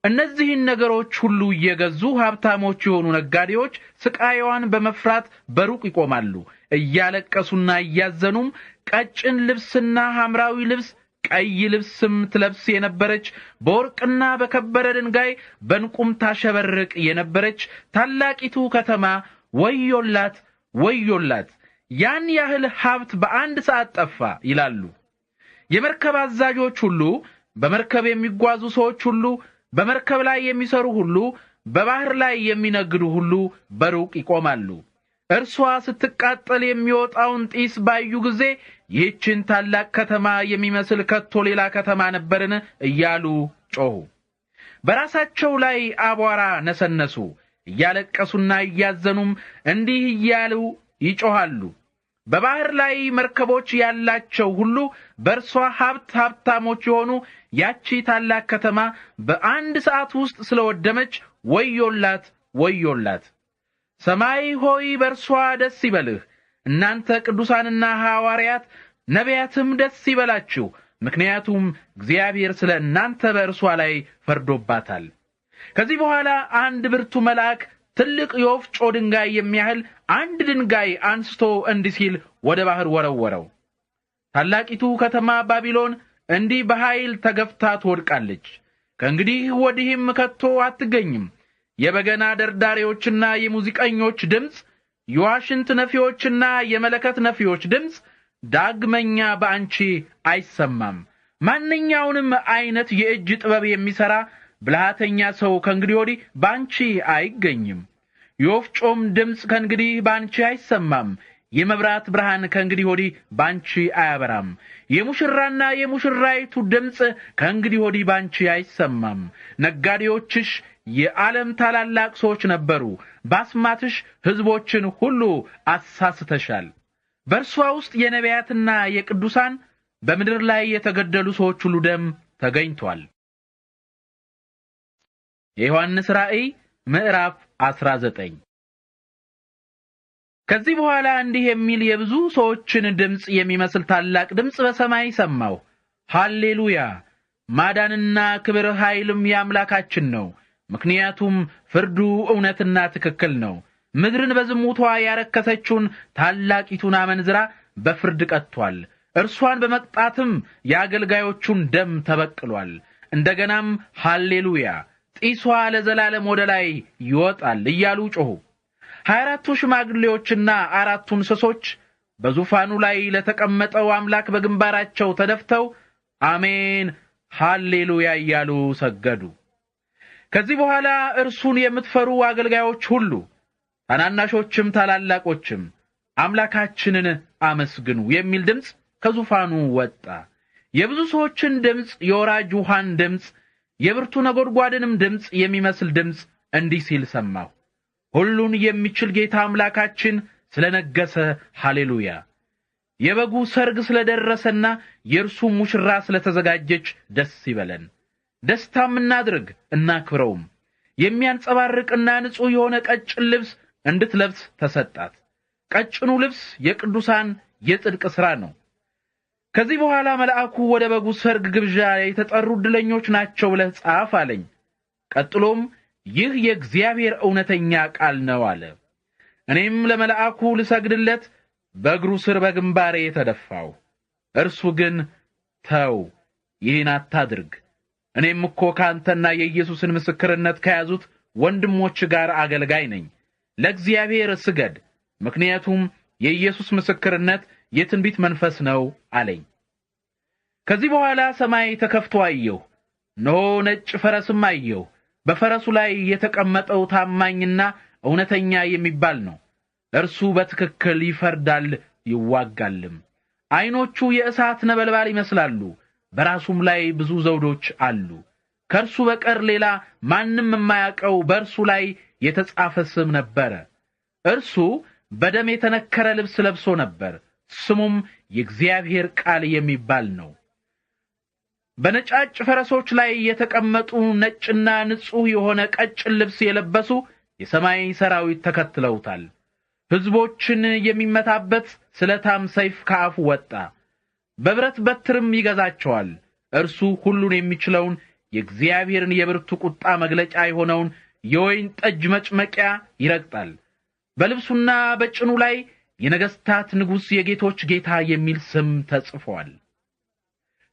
እነዚህን ነገሮች ሁሉ እየገዙ ሀብታሞች የሆኑ ነጋዴዎች ስቃይዋን በመፍራት በሩቅ ይቆማሉ። እያለቀሱና እያዘኑም ቀጭን ልብስና ሐምራዊ ልብስ፣ ቀይ ልብስም ትለብስ የነበረች በወርቅና በከበረ ድንጋይ በዕንቁም ታሸበርቅ የነበረች ታላቂቱ ከተማ ወዮላት፣ ወዮላት! ያን ያህል ሀብት በአንድ ሰዓት ጠፋ ይላሉ። የመርከብ አዛዦች ሁሉ፣ በመርከብ የሚጓዙ ሰዎች ሁሉ፣ በመርከብ ላይ የሚሰሩ ሁሉ፣ በባህር ላይ የሚነግዱ ሁሉ በሩቅ ይቆማሉ። እርሷ ስትቃጠል የሚወጣውን ጢስ ባዩ ጊዜ ይህችን ታላቅ ከተማ የሚመስል ከቶ ሌላ ከተማ ነበርን እያሉ ጮኹ። በራሳቸው ላይ አቧራ ነሰነሱ። እያለቀሱና እያዘኑም እንዲህ እያሉ ይጮኻሉ። በባህር ላይ መርከቦች ያላቸው ሁሉ በእርሷ ሀብታሞች የሆኑ ያቺ ታላቅ ከተማ በአንድ ሰዓት ውስጥ ስለወደመች ወዮላት፣ ወዮላት! ሰማይ ሆይ በእርሷ ደስ ይበልህ፣ እናንተ ቅዱሳንና ሐዋርያት ነቢያትም ደስ ይበላችሁ፣ ምክንያቱም እግዚአብሔር ስለ እናንተ በእርሷ ላይ ፈርዶባታል። ከዚህ በኋላ አንድ ብርቱ መልአክ ትልቅ የወፍጮ ድንጋይ የሚያህል አንድ ድንጋይ አንስቶ እንዲህ ሲል ወደ ባህር ወረወረው። ታላቂቱ ከተማ ባቢሎን እንዲህ በኃይል ተገፍታ ትወድቃለች፣ ከእንግዲህ ወዲህም ከቶ አትገኝም። የበገና ደርዳሪዎችና የሙዚቀኞች ድምፅ፣ የዋሽንት ነፊዎችና የመለከት ነፊዎች ድምፅ ዳግመኛ በአንቺ አይሰማም። ማንኛውንም አይነት የእጅ ጥበብ የሚሰራ ብልሃተኛ ሰው ከእንግዲህ ወዲህ ባንቺ አይገኝም። የወፍጮም ድምፅ ከእንግዲህ ባንቺ አይሰማም። የመብራት ብርሃን ከእንግዲህ ወዲህ ባንቺ አያበራም። የሙሽራና የሙሽራይቱ ድምፅ ከእንግዲህ ወዲህ ባንቺ አይሰማም። ነጋዴዎችሽ የዓለም ታላላቅ ሰዎች ነበሩ። ባስማትሽ ሕዝቦችን ሁሉ አሳስተሻል። በእርሷ ውስጥ የነቢያትና የቅዱሳን በምድር ላይ የተገደሉ ሰዎች ሁሉ ደም ተገኝቷል። የዮሐንስ ራእይ ምዕራፍ 19። ከዚህ በኋላ እንዲህ የሚል የብዙ ሰዎችን ድምፅ የሚመስል ታላቅ ድምፅ በሰማይ ሰማሁ። ሃሌሉያ! ማዳንና ክብር ኃይልም የአምላካችን ነው። ምክንያቱም ፍርዱ እውነትና ትክክል ነው። ምድርን በዝሙቷ ያረከሰችውን ታላቂቱን አመንዝራ በፍርድ ቀጥቷል። እርሷን በመቅጣትም የአገልጋዮቹን ደም ተበቅሏል። እንደገናም ሃሌሉያ! ጢሷ ለዘላለም ወደ ላይ ይወጣል እያሉ ጮኹ። 24ቱ ሽማግሌዎችና 4ቱ እንስሶች በዙፋኑ ላይ ለተቀመጠው አምላክ በግንባራቸው ተደፍተው አሜን ሃሌሉያ እያሉ ሰገዱ። ከዚህ በኋላ እርሱን የምትፈሩ አገልጋዮች ሁሉ ታናናሾችም ታላላቆችም አምላካችንን አመስግኑ የሚል ድምፅ ከዙፋኑ ወጣ። የብዙ ሰዎችን ድምፅ፣ የወራጅ ውሃን ድምፅ፣ የብርቱ ነጎድጓድንም ድምፅ የሚመስል ድምፅ እንዲህ ሲል ሰማሁ። ሁሉን የሚችል ጌታ አምላካችን ስለነገሰ ሃሌሉያ! የበጉ ሰርግ ስለደረሰና የእርሱ ሙሽራ ስለተዘጋጀች ደስ ይበለን። ደስታም እናድርግ እናክብረውም። የሚያንጸባርቅና ንጹሕ የሆነ ቀጭን ልብስ እንድትለብስ ተሰጣት። ቀጭኑ ልብስ የቅዱሳን የጽድቅ ሥራ ነው። ከዚህ በኋላ መልአኩ ወደ በጉ ሰርግ ግብዣ የተጠሩ ዕድለኞች ናቸው ብለህ ጻፍ አለኝ። ቀጥሎም ይህ የእግዚአብሔር እውነተኛ ቃል ነው አለ። እኔም ለመልአኩ ልሰግድለት በእግሩ ስር በግንባሬ ተደፋው። እርሱ ግን ተው፣ ይህን አታድርግ፣ እኔም እኮ ካንተና የኢየሱስን ምስክርነት ከያዙት ወንድሞች ጋር አገልጋይ ነኝ። ለእግዚአብሔር ስገድ፣ ምክንያቱም የኢየሱስ ምስክርነት የትንቢት መንፈስ ነው አለኝ። ከዚህ በኋላ ሰማይ ተከፍቶ አየሁ። እነሆ ነጭ ፈረስም አየሁ። በፈረሱ ላይ የተቀመጠው ታማኝና እውነተኛ የሚባል ነው። እርሱ በትክክል ይፈርዳል ይዋጋልም። ዓይኖቹ የእሳት ነበልባል ይመስላሉ። በራሱም ላይ ብዙ ዘውዶች አሉ። ከእርሱ በቀር ሌላ ማንም የማያውቀው በእርሱ ላይ የተጻፈ ስም ነበረ። እርሱ በደም የተነከረ ልብስ ለብሶ ነበር። ስሙም የእግዚአብሔር ቃል የሚባል ነው። በነጫጭ ፈረሶች ላይ የተቀመጡ ነጭና ንጹሕ የሆነ ቀጭን ልብስ የለበሱ የሰማይ ሰራዊት ተከትለውታል። ሕዝቦችን የሚመታበት ስለታም ሰይፍ ከአፉ ወጣ። በብረት በትርም ይገዛቸዋል። እርሱ ሁሉን የሚችለውን የእግዚአብሔርን የብርቱ ቁጣ መግለጫ የሆነውን የወይን ጠጅ መጭመቂያ ይረግጣል። በልብሱና በጭኑ ላይ የነገሥታት ንጉሥ የጌቶች ጌታ የሚል ስም ተጽፏል።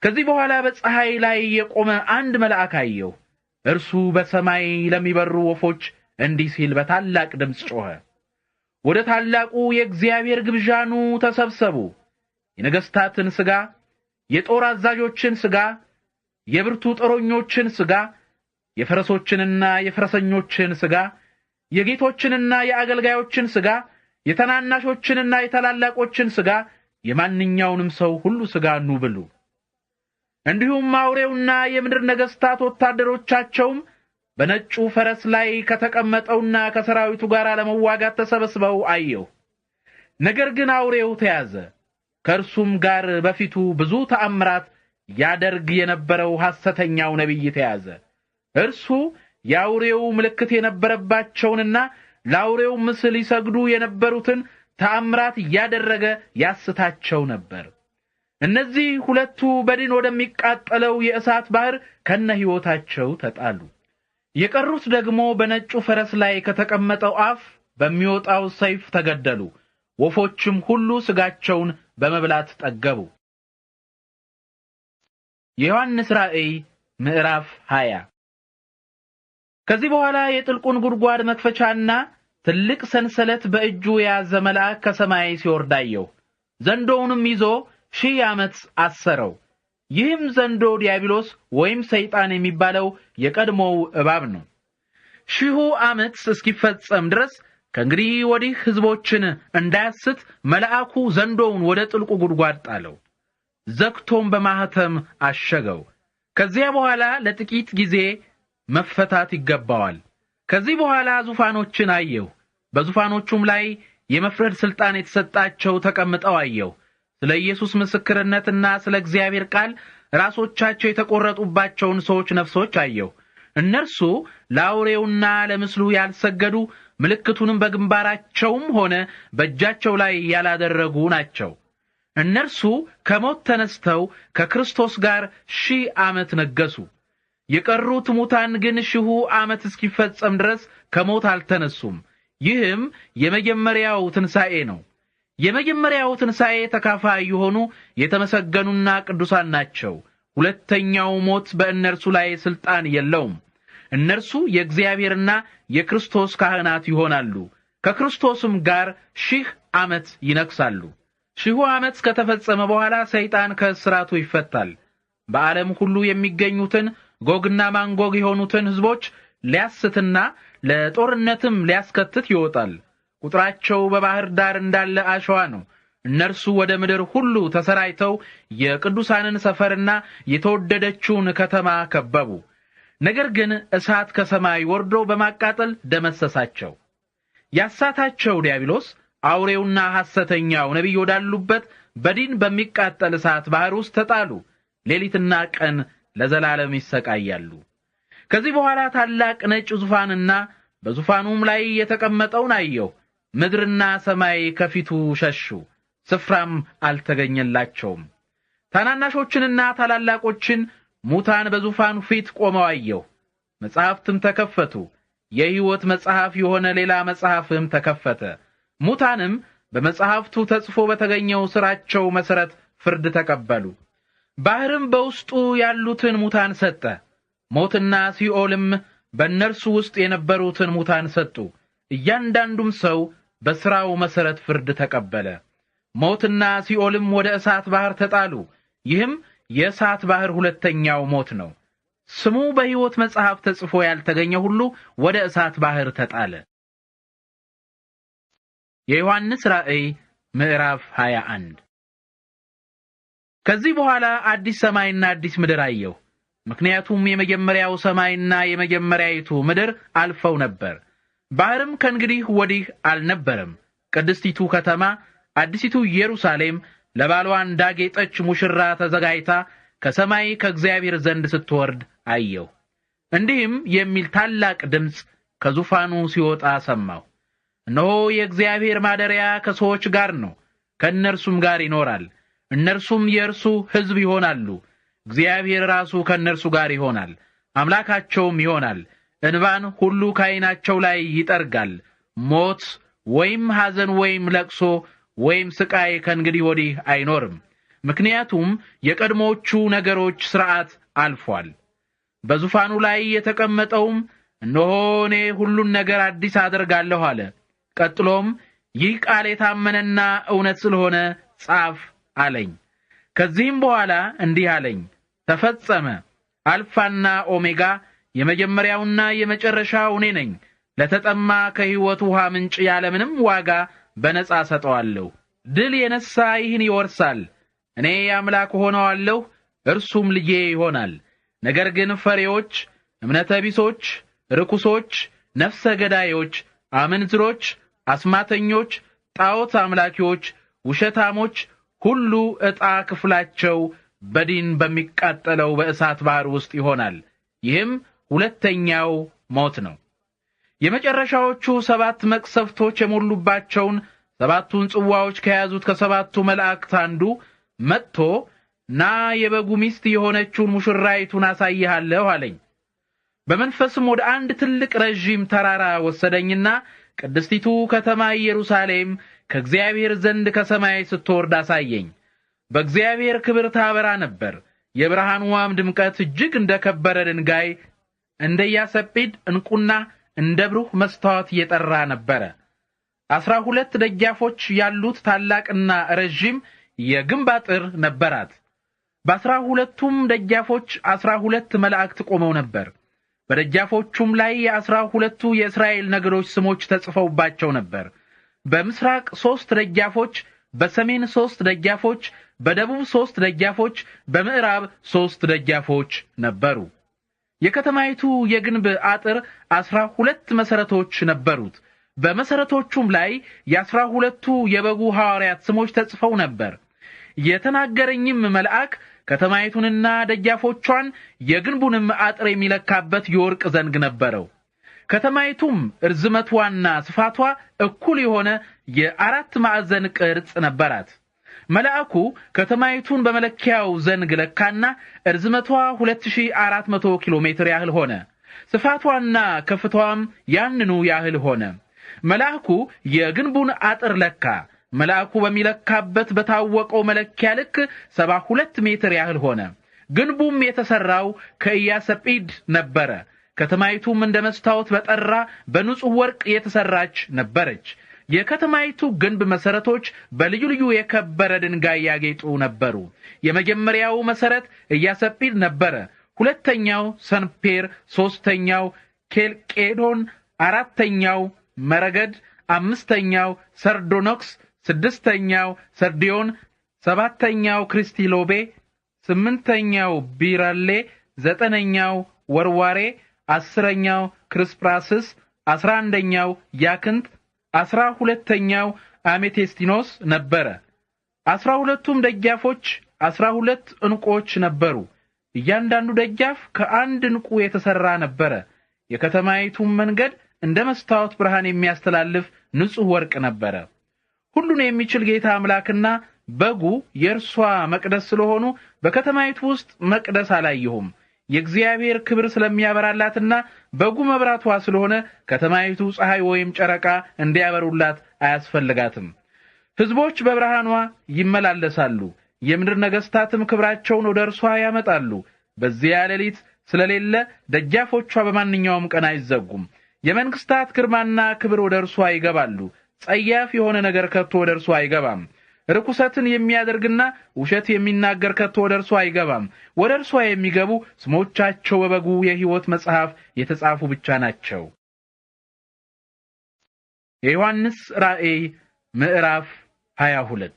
ከዚህ በኋላ በፀሐይ ላይ የቆመ አንድ መልአክ አየሁ። እርሱ በሰማይ ለሚበሩ ወፎች እንዲህ ሲል በታላቅ ድምፅ ጮኸ። ወደ ታላቁ የእግዚአብሔር ግብዣ ኑ ተሰብሰቡ። የነገሥታትን ሥጋ፣ የጦር አዛዦችን ሥጋ፣ የብርቱ ጦረኞችን ሥጋ፣ የፈረሶችንና የፈረሰኞችን ሥጋ፣ የጌቶችንና የአገልጋዮችን ሥጋ፣ የተናናሾችንና የታላላቆችን ሥጋ፣ የማንኛውንም ሰው ሁሉ ሥጋ ኑ ብሉ። እንዲሁም አውሬውና የምድር ነገሥታት ወታደሮቻቸውም በነጩ ፈረስ ላይ ከተቀመጠውና ከሰራዊቱ ጋር ለመዋጋት ተሰብስበው አየሁ። ነገር ግን አውሬው ተያዘ። ከእርሱም ጋር በፊቱ ብዙ ተአምራት ያደርግ የነበረው ሐሰተኛው ነቢይ ተያዘ። እርሱ የአውሬው ምልክት የነበረባቸውንና ለአውሬው ምስል ይሰግዱ የነበሩትን ተአምራት ያደረገ ያስታቸው ነበር። እነዚህ ሁለቱ በዲን ወደሚቃጠለው የእሳት ባህር ከነሕይወታቸው ተጣሉ። የቀሩት ደግሞ በነጩ ፈረስ ላይ ከተቀመጠው አፍ በሚወጣው ሰይፍ ተገደሉ። ወፎችም ሁሉ ሥጋቸውን በመብላት ጠገቡ። የዮሐንስ ራእይ ምዕራፍ 20። ከዚህ በኋላ የጥልቁን ጉድጓድ መክፈቻና ትልቅ ሰንሰለት በእጁ የያዘ መልአክ ከሰማይ ሲወርድ አየሁ። ዘንዶውንም ይዞ 1000 ዓመት አሰረው። ይህም ዘንዶ ዲያብሎስ ወይም ሰይጣን የሚባለው የቀድሞው እባብ ነው። 1000 ዓመት እስኪፈጸም ድረስ ከእንግዲህ ወዲህ ሕዝቦችን እንዳያስት መልአኩ ዘንዶውን ወደ ጥልቁ ጉድጓድ ጣለው፣ ዘግቶም በማህተም አሸገው። ከዚያ በኋላ ለጥቂት ጊዜ መፈታት ይገባዋል። ከዚህ በኋላ ዙፋኖችን አየሁ፣ በዙፋኖቹም ላይ የመፍረድ ሥልጣን የተሰጣቸው ተቀምጠው አየሁ። ስለ ኢየሱስ ምስክርነትና ስለ እግዚአብሔር ቃል ራሶቻቸው የተቆረጡባቸውን ሰዎች ነፍሶች አየሁ። እነርሱ ለአውሬውና ለምስሉ ያልሰገዱ ምልክቱንም በግንባራቸውም ሆነ በእጃቸው ላይ ያላደረጉ ናቸው። እነርሱ ከሞት ተነስተው ከክርስቶስ ጋር 1000 ዓመት ነገሱ። የቀሩት ሙታን ግን 1000 ዓመት እስኪፈጸም ድረስ ከሞት አልተነሱም። ይህም የመጀመሪያው ትንሣኤ ነው። የመጀመሪያው ትንሣኤ ተካፋይ የሆኑ የተመሰገኑና ቅዱሳን ናቸው። ሁለተኛው ሞት በእነርሱ ላይ ሥልጣን የለውም። እነርሱ የእግዚአብሔርና የክርስቶስ ካህናት ይሆናሉ፣ ከክርስቶስም ጋር 1000 ዓመት ይነግሣሉ። 1000 ዓመት ከተፈጸመ በኋላ ሰይጣን ከእስራቱ ይፈታል። በዓለም ሁሉ የሚገኙትን ጎግና ማንጎግ የሆኑትን ሕዝቦች ሊያስትና ለጦርነትም ሊያስከትት ይወጣል። ቁጥራቸው በባህር ዳር እንዳለ አሸዋ ነው። እነርሱ ወደ ምድር ሁሉ ተሰራይተው የቅዱሳንን ሰፈርና የተወደደችውን ከተማ ከበቡ። ነገር ግን እሳት ከሰማይ ወርዶ በማቃጠል ደመሰሳቸው። ያሳታቸው ዲያብሎስ አውሬውና ሐሰተኛው ነቢይ ወዳሉበት በዲን በሚቃጠል እሳት ባህር ውስጥ ተጣሉ። ሌሊትና ቀን ለዘላለም ይሰቃያሉ። ከዚህ በኋላ ታላቅ ነጭ ዙፋንና በዙፋኑም ላይ የተቀመጠውን አየሁ። ምድርና ሰማይ ከፊቱ ሸሹ፣ ስፍራም አልተገኘላቸውም። ታናናሾችንና ታላላቆችን ሙታን በዙፋኑ ፊት ቆመው አየሁ። መጽሐፍትም ተከፈቱ። የሕይወት መጽሐፍ የሆነ ሌላ መጽሐፍም ተከፈተ። ሙታንም በመጽሐፍቱ ተጽፎ በተገኘው ሥራቸው መሠረት ፍርድ ተቀበሉ። ባህርም በውስጡ ያሉትን ሙታን ሰጠ። ሞትና ሲኦልም በእነርሱ ውስጥ የነበሩትን ሙታን ሰጡ። እያንዳንዱም ሰው በሥራው መሠረት ፍርድ ተቀበለ። ሞትና ሲኦልም ወደ እሳት ባህር ተጣሉ። ይህም የእሳት ባህር ሁለተኛው ሞት ነው። ስሙ በሕይወት መጽሐፍ ተጽፎ ያልተገኘ ሁሉ ወደ እሳት ባህር ተጣለ። የዮሐንስ ራእይ ምዕራፍ 21። ከዚህ በኋላ አዲስ ሰማይና አዲስ ምድር አየሁ። ምክንያቱም የመጀመሪያው ሰማይና የመጀመሪያይቱ ምድር አልፈው ነበር። ባህርም ከእንግዲህ ወዲህ አልነበረም። ቅድስቲቱ ከተማ አዲሲቱ ኢየሩሳሌም ለባሏ እንዳጌጠች ሙሽራ ተዘጋጅታ ከሰማይ ከእግዚአብሔር ዘንድ ስትወርድ አየሁ። እንዲህም የሚል ታላቅ ድምፅ ከዙፋኑ ሲወጣ ሰማሁ። እነሆ የእግዚአብሔር ማደሪያ ከሰዎች ጋር ነው፣ ከእነርሱም ጋር ይኖራል። እነርሱም የእርሱ ሕዝብ ይሆናሉ። እግዚአብሔር ራሱ ከእነርሱ ጋር ይሆናል፣ አምላካቸውም ይሆናል። እንባን ሁሉ ከዓይናቸው ላይ ይጠርጋል። ሞት ወይም ሐዘን ወይም ለቅሶ ወይም ስቃይ ከእንግዲህ ወዲህ አይኖርም። ምክንያቱም የቀድሞቹ ነገሮች ሥርዓት አልፏል። በዙፋኑ ላይ የተቀመጠውም እነሆ እኔ ሁሉን ነገር አዲስ አደርጋለሁ አለ። ቀጥሎም ይህ ቃል የታመነና እውነት ስለሆነ ጻፍ አለኝ። ከዚህም በኋላ እንዲህ አለኝ፣ ተፈጸመ። አልፋና ኦሜጋ የመጀመሪያውና የመጨረሻው እኔ ነኝ። ለተጠማ ከሕይወት ውሃ ምንጭ ያለምንም ዋጋ በነጻ ሰጠዋለሁ። ድል የነሳ ይህን ይወርሳል። እኔ አምላክ ሆነዋለሁ፣ እርሱም ልጄ ይሆናል። ነገር ግን ፈሪዎች፣ እምነተ ቢሶች፣ ርኩሶች፣ ነፍሰ ገዳዮች፣ አመንዝሮች፣ አስማተኞች፣ ጣዖት አምላኪዎች፣ ውሸታሞች ሁሉ ዕጣ ክፍላቸው በዲን በሚቃጠለው በእሳት ባህር ውስጥ ይሆናል። ይህም ሁለተኛው ሞት ነው። የመጨረሻዎቹ 7 መቅሰፍቶች የሞሉባቸውን 7ቱን ጽዋዎች ከያዙት ከሰባቱ መላእክት አንዱ መጥቶ ና የበጉ ሚስት የሆነችውን ሙሽራይቱን አሳይሃለሁ አለኝ። በመንፈስም ወደ አንድ ትልቅ ረዥም ተራራ ወሰደኝና ቅድስቲቱ ከተማ ኢየሩሳሌም ከእግዚአብሔር ዘንድ ከሰማይ ስትወርድ አሳየኝ። በእግዚአብሔር ክብር ታበራ ነበር። የብርሃንዋም ድምቀት እጅግ እንደ ከበረ ድንጋይ እንደ ያሰጲድ ዕንቁና እንደ ብሩህ መስታወት የጠራ ነበረ። 12 ደጃፎች ያሉት ታላቅና ረዥም የግንብ አጥር ነበራት። በ12ቱም ደጃፎች 12 መላእክት ቆመው ነበር። በደጃፎቹም ላይ የ12ቱ የእስራኤል ነገዶች ስሞች ተጽፈውባቸው ነበር። በምስራቅ 3 ደጃፎች፣ በሰሜን 3 ደጃፎች፣ በደቡብ 3 ደጃፎች፣ በምዕራብ 3 ደጃፎች ነበሩ። የከተማይቱ የግንብ አጥር 12 መሰረቶች ነበሩት። በመሰረቶቹም ላይ የ12ቱ የበጉ ሐዋርያት ስሞች ተጽፈው ነበር። የተናገረኝም መልአክ ከተማይቱንና ደጃፎቿን የግንቡንም አጥር የሚለካበት የወርቅ ዘንግ ነበረው። ከተማይቱም እርዝመቷና ስፋቷ እኩል የሆነ የ4 ማዕዘን ቅርጽ ነበራት። መልአኩ ከተማይቱን በመለኪያው ዘንግ ለካና እርዝመቷ 2400 ኪሎ ሜትር ያህል ሆነ። ስፋቷና ከፍታዋም ያንኑ ያህል ሆነ። መልአኩ የግንቡን አጥር ለካ። መልአኩ በሚለካበት በታወቀው መለኪያ ልክ 72 ሜትር ያህል ሆነ። ግንቡም የተሰራው ከኢያሰጲድ ነበረ። ከተማይቱም እንደ መስታወት በጠራ በንጹህ ወርቅ የተሰራች ነበረች። የከተማይቱ ግንብ መሰረቶች በልዩ ልዩ የከበረ ድንጋይ ያጌጡ ነበሩ። የመጀመሪያው መሰረት ኢያሰጲድ ነበረ። ሁለተኛው ሰንፔር፣ ሶስተኛው ኬልቄዶን፣ አራተኛው መረገድ፣ አምስተኛው ሰርዶኖክስ፣ ስድስተኛው ሰርዲዮን፣ ሰባተኛው ክሪስቲሎቤ፣ ስምንተኛው ቢራሌ፣ ዘጠነኛው ወርዋሬ፣ 10ኛው ክርስፕራስስ፣ 11ኛው ያክንት፣ 12ኛው አሜቴስቲኖስ ነበረ። 12ቱም ደጃፎች 12 ዕንቁዎች ነበሩ። እያንዳንዱ ደጃፍ ከአንድ ዕንቁ የተሰራ ነበረ። የከተማይቱም መንገድ እንደ መስታወት ብርሃን የሚያስተላልፍ ንጹህ ወርቅ ነበረ። ሁሉን የሚችል ጌታ አምላክና በጉ የእርሷ መቅደስ ስለሆኑ በከተማይቱ ውስጥ መቅደስ አላየሁም። የእግዚአብሔር ክብር ስለሚያበራላትና በጉ መብራቷ ስለሆነ ከተማይቱ ፀሐይ ወይም ጨረቃ እንዲያበሩላት አያስፈልጋትም። ሕዝቦች በብርሃኗ ይመላለሳሉ፣ የምድር ነገሥታትም ክብራቸውን ወደ እርሷ ያመጣሉ። በዚያ ሌሊት ስለሌለ ደጃፎቿ በማንኛውም ቀን አይዘጉም። የመንግስታት ግርማና ክብር ወደ እርሷ ይገባሉ። ጸያፍ የሆነ ነገር ከቶ ወደ እርሷ አይገባም። ርኩሰትን የሚያደርግና ውሸት የሚናገር ከቶ ወደ እርሷ አይገባም። ወደ እርሷ የሚገቡ ስሞቻቸው በበጉ የሕይወት መጽሐፍ የተጻፉ ብቻ ናቸው። የዮሐንስ ራእይ ምዕራፍ 22።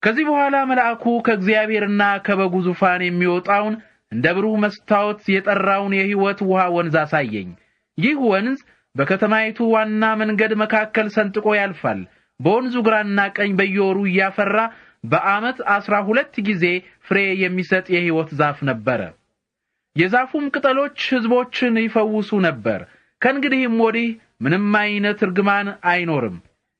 ከዚህ በኋላ መልአኩ ከእግዚአብሔርና ከበጉ ዙፋን የሚወጣውን እንደ ብሩህ መስታወት የጠራውን የሕይወት ውሃ ወንዝ አሳየኝ። ይህ ወንዝ በከተማይቱ ዋና መንገድ መካከል ሰንጥቆ ያልፋል። በወንዙ ግራና ቀኝ በየወሩ እያፈራ በዓመት 12 ጊዜ ፍሬ የሚሰጥ የሕይወት ዛፍ ነበረ። የዛፉም ቅጠሎች ሕዝቦችን ይፈውሱ ነበር። ከእንግዲህም ወዲህ ምንም አይነት እርግማን አይኖርም።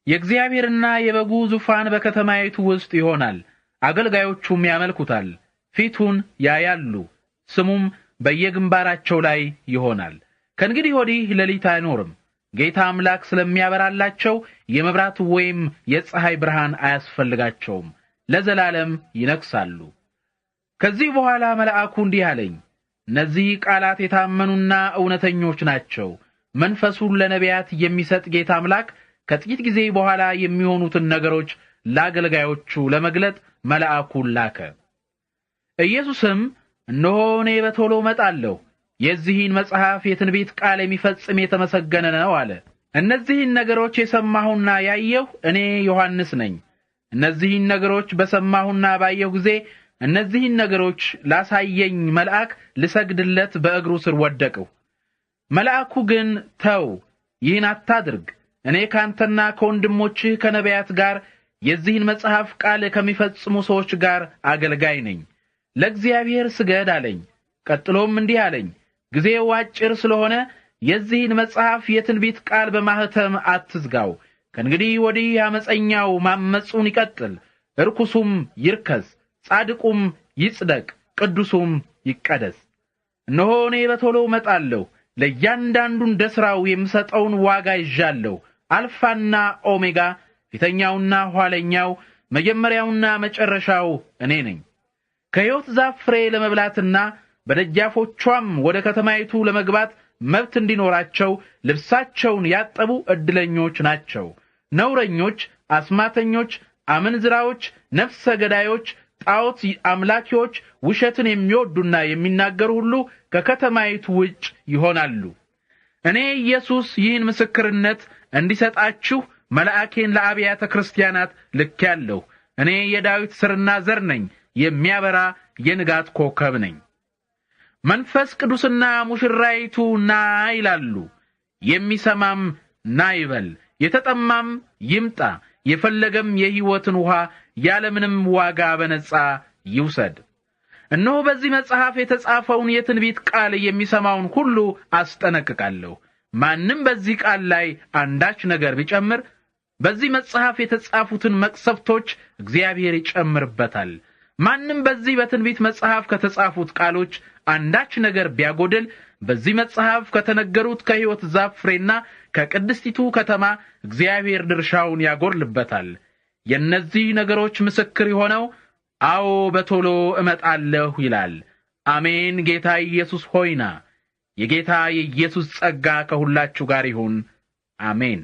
የእግዚአብሔርና የበጉ ዙፋን በከተማይቱ ውስጥ ይሆናል። አገልጋዮቹም ያመልኩታል፣ ፊቱን ያያሉ፣ ስሙም በየግንባራቸው ላይ ይሆናል። ከእንግዲህ ወዲህ ሌሊት አይኖርም። ጌታ አምላክ ስለሚያበራላቸው የመብራት ወይም የፀሐይ ብርሃን አያስፈልጋቸውም፣ ለዘላለም ይነግሣሉ። ከዚህ በኋላ መልአኩ እንዲህ አለኝ፣ እነዚህ ቃላት የታመኑና እውነተኞች ናቸው። መንፈሱን ለነቢያት የሚሰጥ ጌታ አምላክ ከጥቂት ጊዜ በኋላ የሚሆኑትን ነገሮች ለአገልጋዮቹ ለመግለጥ መልአኩን ላከ። ኢየሱስም እነሆ እኔ በቶሎ እመጣለሁ፣ የዚህን መጽሐፍ የትንቢት ቃል የሚፈጽም የተመሰገነ ነው አለ። እነዚህን ነገሮች የሰማሁና ያየሁ እኔ ዮሐንስ ነኝ። እነዚህን ነገሮች በሰማሁና ባየሁ ጊዜ እነዚህን ነገሮች ላሳየኝ መልአክ ልሰግድለት በእግሩ ስር ወደቅሁ። መልአኩ ግን ተው፣ ይህን አታድርግ፣ እኔ ካንተና ከወንድሞችህ ከነቢያት ጋር የዚህን መጽሐፍ ቃል ከሚፈጽሙ ሰዎች ጋር አገልጋይ ነኝ። ለእግዚአብሔር ስገድ አለኝ። ቀጥሎም እንዲህ አለኝ፣ ጊዜው አጭር ስለሆነ የዚህን መጽሐፍ የትንቢት ቃል በማህተም አትዝጋው። ከእንግዲህ ወዲህ አመፀኛው ማመጹን ይቀጥል፣ እርኩሱም ይርከስ፣ ጻድቁም ይጽደቅ፣ ቅዱሱም ይቀደስ። እነሆ እኔ በቶሎ እመጣለሁ፣ ለእያንዳንዱ እንደ ሥራው የምሰጠውን ዋጋ ይዣለሁ። አልፋና ኦሜጋ፣ ፊተኛውና ኋለኛው፣ መጀመሪያውና መጨረሻው እኔ ነኝ። ከሕይወት ዛፍ ፍሬ ለመብላትና በደጃፎቿም ወደ ከተማይቱ ለመግባት መብት እንዲኖራቸው ልብሳቸውን ያጠቡ ዕድለኞች ናቸው። ነውረኞች፣ አስማተኞች፣ አመንዝራዎች፣ ነፍሰ ገዳዮች፣ ጣዖት አምላኪዎች ውሸትን የሚወዱና የሚናገሩ ሁሉ ከከተማይቱ ውጭ ይሆናሉ። እኔ ኢየሱስ ይህን ምስክርነት እንዲሰጣችሁ መልአኬን ለአብያተ ክርስቲያናት ልኬአለሁ። እኔ የዳዊት ሥርና ዘር ነኝ፣ የሚያበራ የንጋት ኮከብ ነኝ። መንፈስ ቅዱስና ሙሽራይቱ ና ይላሉ። የሚሰማም ና ይበል፣ የተጠማም ይምጣ፣ የፈለገም የሕይወትን ውሃ ያለምንም ዋጋ በነጻ ይውሰድ። እነሆ በዚህ መጽሐፍ የተጻፈውን የትንቢት ቃል የሚሰማውን ሁሉ አስጠነቅቃለሁ። ማንም በዚህ ቃል ላይ አንዳች ነገር ቢጨምር በዚህ መጽሐፍ የተጻፉትን መቅሰፍቶች እግዚአብሔር ይጨምርበታል። ማንም በዚህ በትንቢት መጽሐፍ ከተጻፉት ቃሎች አንዳች ነገር ቢያጎድል በዚህ መጽሐፍ ከተነገሩት ከሕይወት ዛፍ ፍሬና ከቅድስቲቱ ከተማ እግዚአብሔር ድርሻውን ያጎድልበታል። የእነዚህ ነገሮች ምስክር የሆነው አዎ በቶሎ እመጣለሁ ይላል። አሜን። ጌታ ኢየሱስ ሆይና የጌታ የኢየሱስ ጸጋ ከሁላችሁ ጋር ይሁን። አሜን።